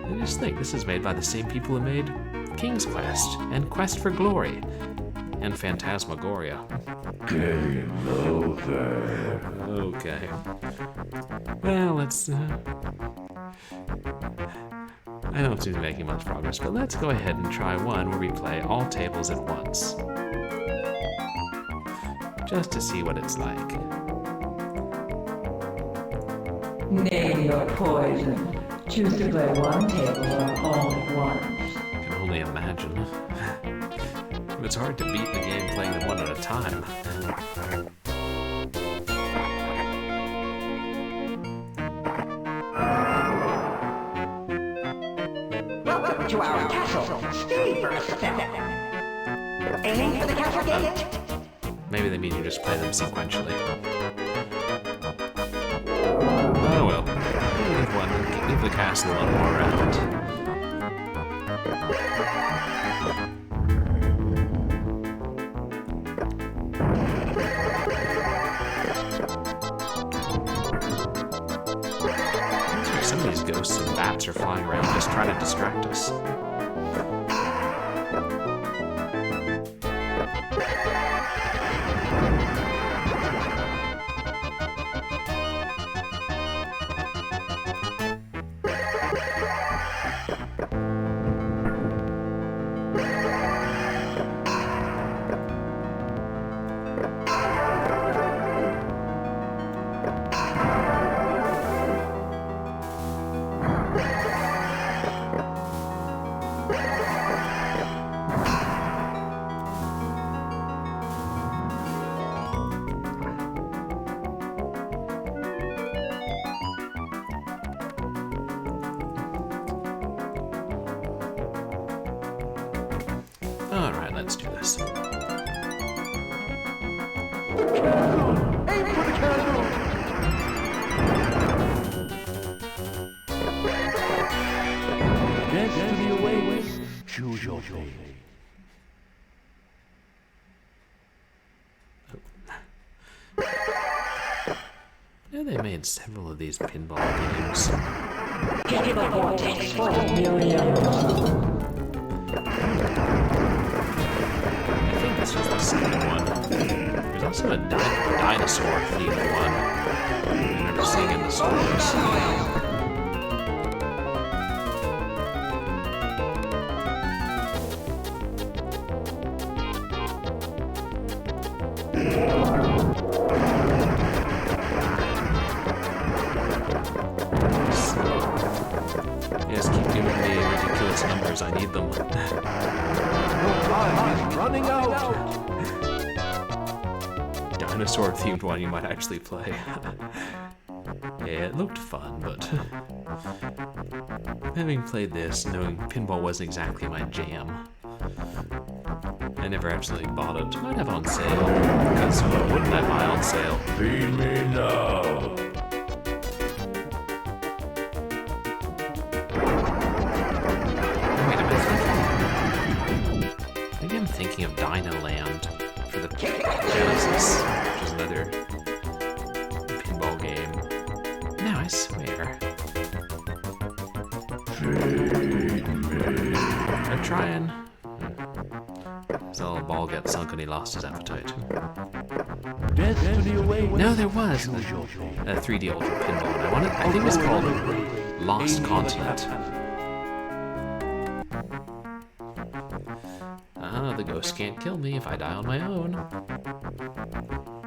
I just think this is made by the same people who made King's Quest and Quest for Glory and Phantasmagoria. Game over. Okay. Well, let's. I don't seem to be making much progress, but let's go ahead and try one where we play all tables at once. Just to see what it's like. Name your poison. Choose to play one table or all at once. I can only imagine. It's hard to beat the game playing them one at a time. Welcome to our castle. Stay for a step. Aiming for the castle gate. Maybe they mean you just play them sequentially. Oh well. Leave one, leave the castle one more round. Looks like some of these ghosts and bats are flying around just trying to distract us. Alright, let's do this. Yeah, they made several of these pinball games. Into the vortex for millions. I think this was the second one. There's also a dinosaur-themed one. I remember seeing in the stores. Yes, keep giving me ridiculous numbers. I need them. Time is running out. Dinosaur-themed one you might actually play. Yeah, it looked fun, but having played this, knowing pinball wasn't exactly my jam, I never actually bought it. Might have on sale, because what wouldn't I buy on sale? Feed me now. Wait, maybe I'm thinking of Dino Land for the Genesis, which is another pinball game. No, I swear. They're trying. So the ball got sunk and he lost his appetite. Destiny awaits. No, there was a 3D Ultra Pinball. And I think it was called Lost Continent. The ghost can't kill me if I die on my own.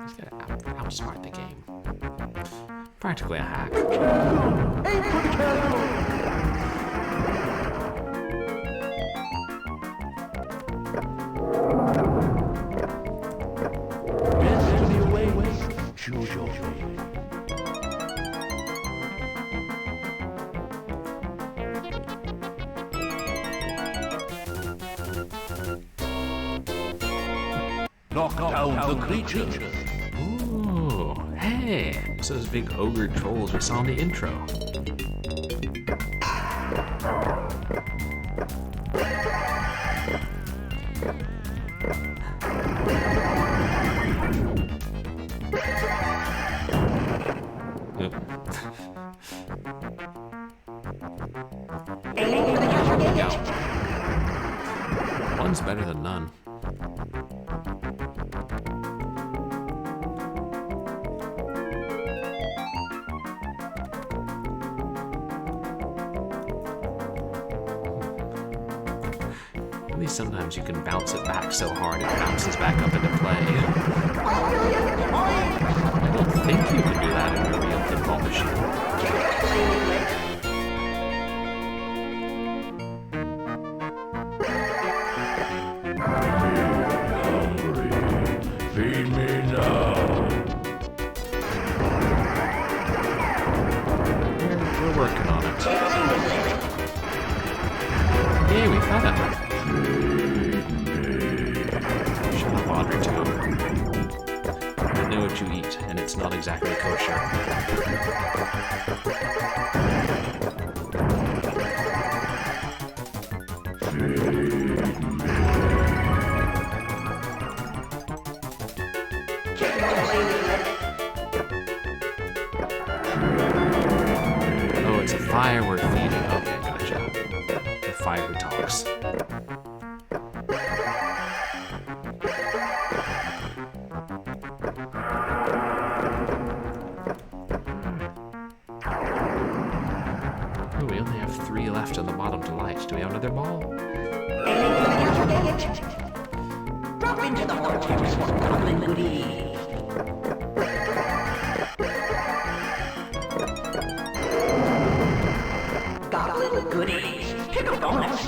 He's gotta outsmart the game. Practically a hack. Destiny awaits. Choose your fate. Knock down the creatures. Ooh, hey! It's those big ogre trolls we saw in the intro. Oop. Aiming for the capture There we gate. go. One's better than none. At least sometimes you can bounce it back so hard it bounces back up into play. I don't think you can do that in a real pinball machine. Feed me now. We're working on it. Yay, we found it. Shut up, Audrey, too. I know what you eat, and it's not exactly kosher. Oh, it's a fire we're feeding. Okay, gotcha. The fire who talks. Ooh, we only have 3 left on the bottom to light. Do we have another ball? Aiming for the capture gate. Drop into the vortex for goblin goodies. Goblin goodies. Pick a bonus.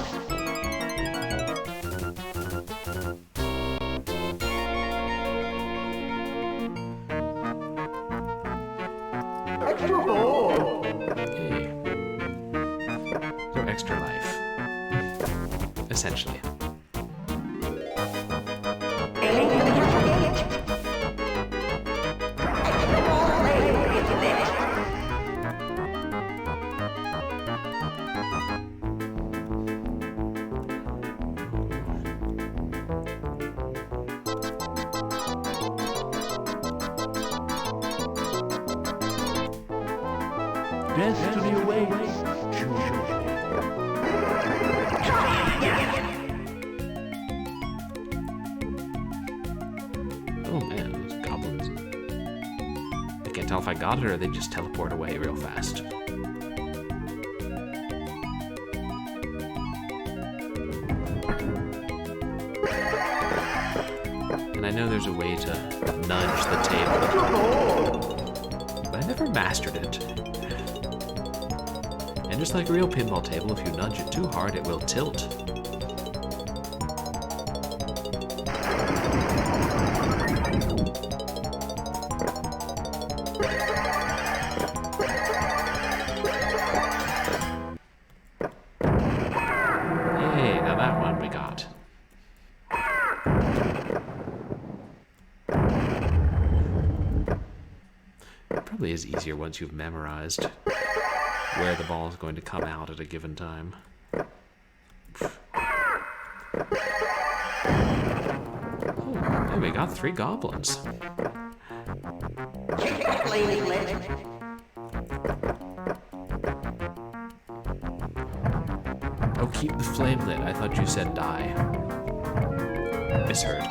Extra ball. Hey. So extra life. Essentially. Aiming for the capture gate. Extra ball played with this. Destiny awaits. Choose your Oh man, those goblins. I can't tell if I got it or they just teleport away real fast. And I know there's a way to nudge the table, but I never mastered it. And just like a real pinball table, if you nudge it too hard, it will tilt. Hey, now that one we got. Probably is easier once you've memorized where the ball is going to come out at a given time. Oh, hey, we got 3 goblins. Oh, keep the flame lit. I thought you said die. Misheard.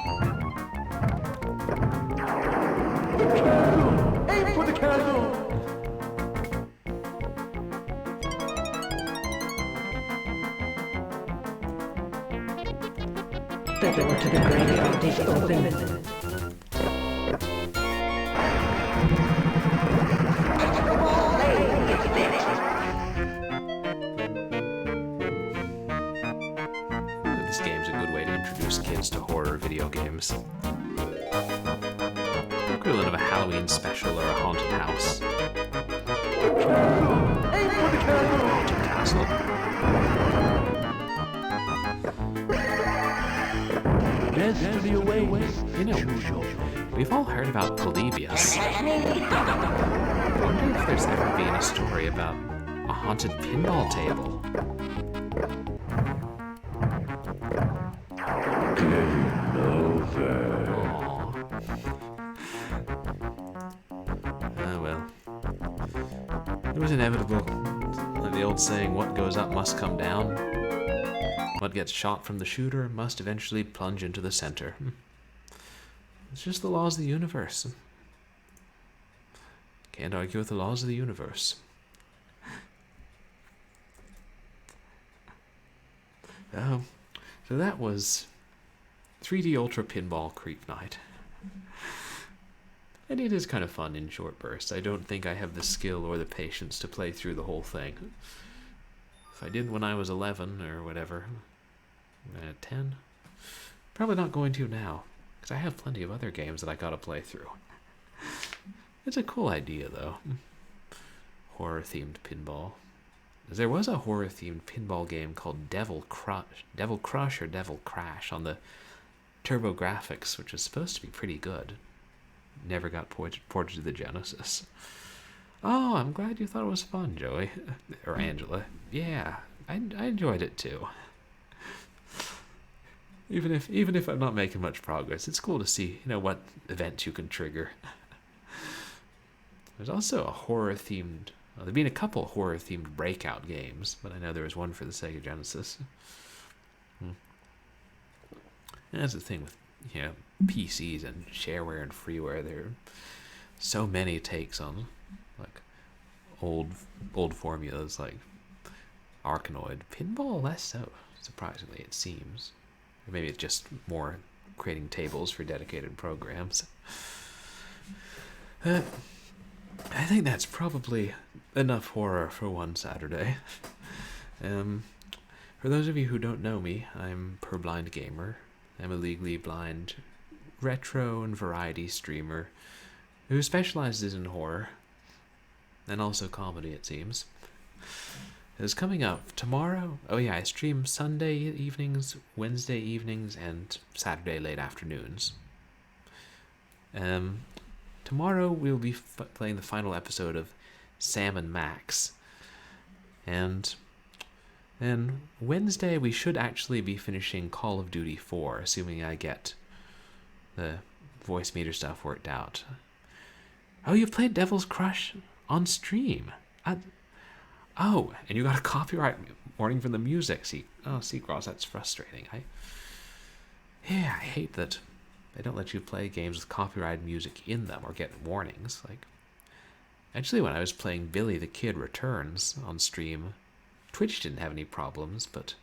aim for the candle. The door to the graveyard is open. This game's a good way to introduce kids to horror video games. The equivalent of a Halloween special or a haunted house. Aim for the candle. Haunted castle. Destiny awaits. You know, we've all heard about Polybius. I wonder if there's ever been a story about a haunted pinball table. Oh well. It was inevitable. Like the old saying, what goes up must come down. What gets shot from the shooter must eventually plunge into the center. It's just the laws of the universe. Can't argue with the laws of the universe. Oh, so that was 3D Ultra Pinball Creep Night. And it is kind of fun in short bursts. I don't think I have the skill or the patience to play through the whole thing. If I did when I was 11 or whatever, 10, probably not going to now, because I have plenty of other games that I gotta play through. It's a cool idea, though. Horror-themed pinball. There was a horror-themed pinball game called Devil Crush or Devil Crash on the TurboGrafx, which is supposed to be pretty good. Never got ported to the Genesis. Oh, I'm glad you thought it was fun, Joey. Or Angela. Yeah, I enjoyed it too. Even if I'm not making much progress, it's cool to see, what events you can trigger. There's also a horror-themed... Well, there've been a couple horror-themed Breakout games, but I know there was one for the Sega Genesis. And that's the thing with, PCs and shareware and freeware. There are so many takes on, like, old formulas like Arkanoid. Pinball, less so, surprisingly, it seems. Or maybe it's just more creating tables for dedicated programs. I think that's probably enough horror for one Saturday. For those of you who don't know me, I'm Purblind Gamer. I'm a legally blind retro and variety streamer who specializes in horror and also comedy, it seems. It's coming up tomorrow. Oh yeah, I stream Sunday evenings, Wednesday evenings, and Saturday late afternoons. Tomorrow we'll be playing the final episode of Sam and Max. And then Wednesday we should actually be finishing Call of Duty 4, assuming I get the VoiceMeter stuff worked out. Oh, you've played Devil's Crush on stream. Oh, and you got a copyright warning from the music. See, Seacross, that's frustrating. I hate that they don't let you play games with copyrighted music in them or get warnings. Like, actually, when I was playing Billy the Kid Returns on stream, Twitch didn't have any problems, but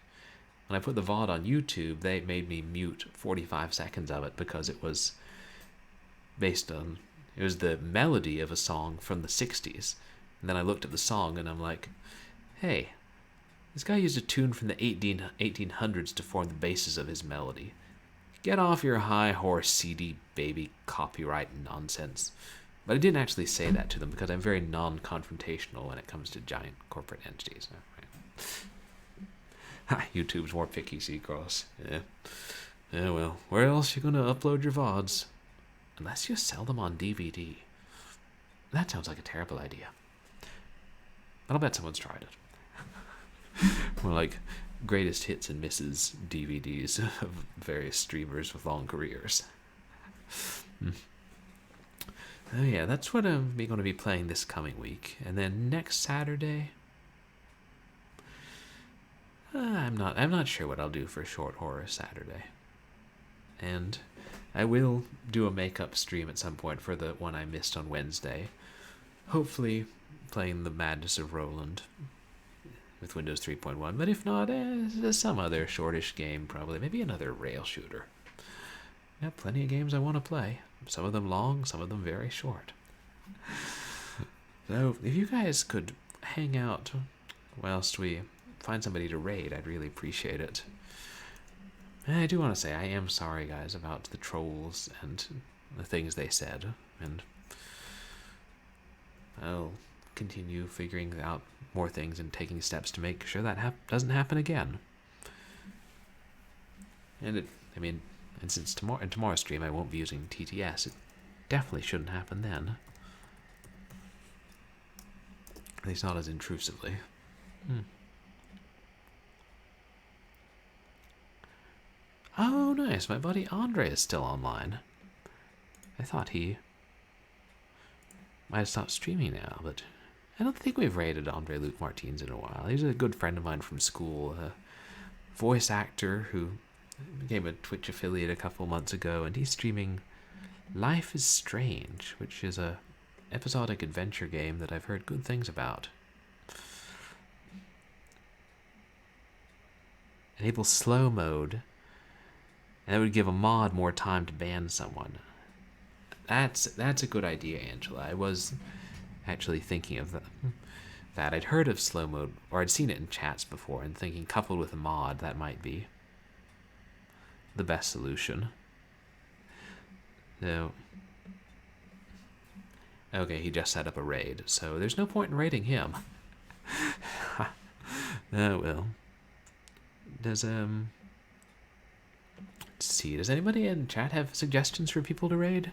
when I put the VOD on YouTube, they made me mute 45 seconds of it because it was it was the melody of a song from the 60s. And then I looked at the song and I'm like, hey, this guy used a tune from the 1800s to form the basis of his melody. Get off your high horse CD baby copyright nonsense. But I didn't actually say that to them because I'm very non-confrontational when it comes to giant corporate entities. YouTube's more picky, Seacross. Yeah. Yeah, well, where else are you going to upload your VODs? Unless you sell them on DVD. That sounds like a terrible idea. But I'll bet someone's tried it. More like greatest hits and misses DVDs of various streamers with long careers. Oh yeah, that's what I'm going to be playing this coming week. And then next Saturday, I'm not sure what I'll do for Short Horror Saturday. And I will do a makeup stream at some point for the one I missed on Wednesday. Hopefully playing the Madness of Roland with Windows 3.1. But if not, some other shortish game probably. Maybe another rail shooter. I have plenty of games I want to play. Some of them long, some of them very short. So if you guys could hang out whilst we find somebody to raid, I'd really appreciate it. And I do want to say I am sorry, guys, about the trolls and the things they said, and I'll continue figuring out more things and taking steps to make sure that doesn't happen again. And since tomorrow's stream I won't be using TTS, it definitely shouldn't happen then. At least not as intrusively. Oh, nice. My buddy Andre is still online. I thought he might have stopped streaming now, but I don't think we've raided Andre Luke Martins in a while. He's a good friend of mine from school, a voice actor who became a Twitch affiliate a couple months ago, and he's streaming Life is Strange, which is a episodic adventure game that I've heard good things about. Enable slow mode, and that would give a mod more time to ban someone. That's a good idea, Angela. I was actually thinking of that. I'd heard of slow mode, or I'd seen it in chats before, and thinking coupled with a mod, that might be the best solution. So, okay, he just set up a raid, so there's no point in raiding him. Oh well. Let's see, does anybody in chat have suggestions for people to raid?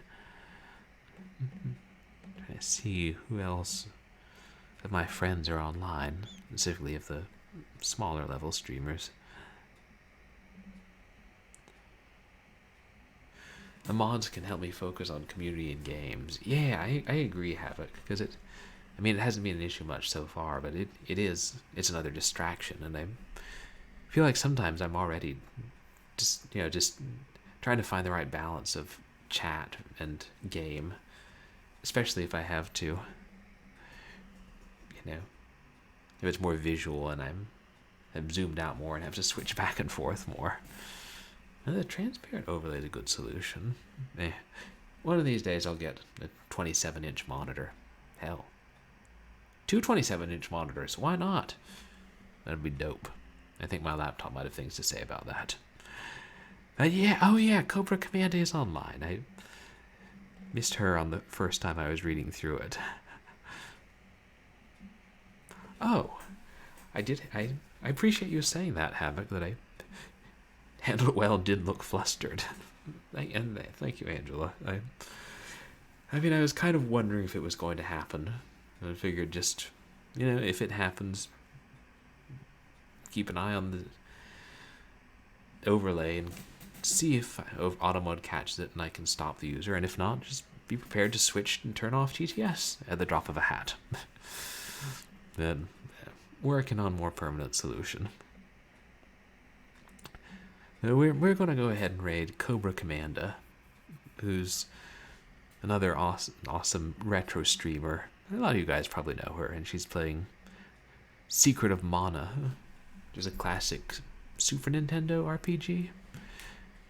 Trying to see who else of my friends are online, specifically of the smaller level streamers. The mods can help me focus on community and games. Yeah, I agree, Havoc, because it hasn't been an issue much so far, but it's another distraction, and I feel like sometimes I'm already just trying to find the right balance of chat and game, especially if I have to, if it's more visual and I'm zoomed out more and have to switch back and forth more. The transparent overlay is a good solution. One of these days I'll get a 27-inch monitor. Hell, 2 27-inch monitors. Why not? That'd be dope. I think my laptop might have things to say about that. Cobra Commander is online. I missed her on the first time I was reading through it. Oh, I did. I appreciate you saying that, Havoc, that I handled it well and did look flustered. And thank you, Angela. I was kind of wondering if it was going to happen. I figured just, if it happens, keep an eye on the overlay and see if auto mode catches it and I can stop the user, and if not, just be prepared to switch and turn off TTS at the drop of a hat. Then working on more permanent solution. We're going to go ahead and raid Cobra Commanda, who's another awesome retro streamer. A lot of you guys probably know her, and she's playing Secret of Mana, which is a classic Super Nintendo RPG,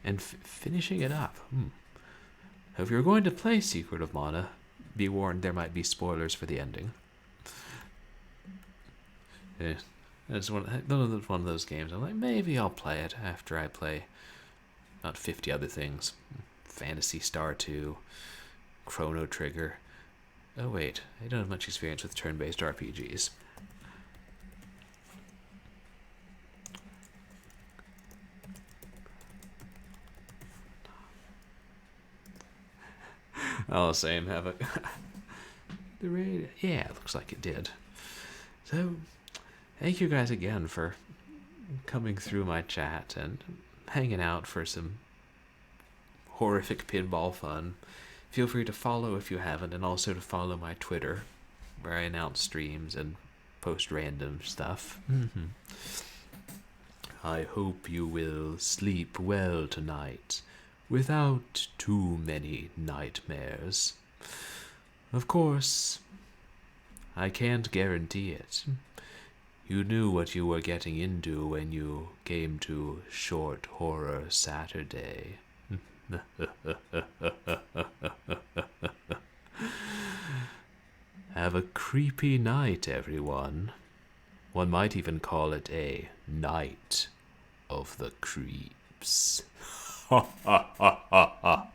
and finishing it up. If you're going to play Secret of Mana, be warned there might be spoilers for the ending. Yeah, it's one of those games. I'm like, maybe I'll play it after I play about 50 other things. Phantasy Star 2, Chrono Trigger. Oh wait, I don't have much experience with turn-based RPGs. Oh, same, have it. The raid, yeah, it looks like it did. So, thank you guys again for coming through my chat and hanging out for some horrific pinball fun. Feel free to follow if you haven't, and also to follow my Twitter, where I announce streams and post random stuff. I hope you will sleep well tonight, without too many nightmares. Of course, I can't guarantee it. You knew what you were getting into when you came to Short Horror Saturday. Have a creepy night, everyone. One might even call it a night of the creeps. Ha ha ha ha ha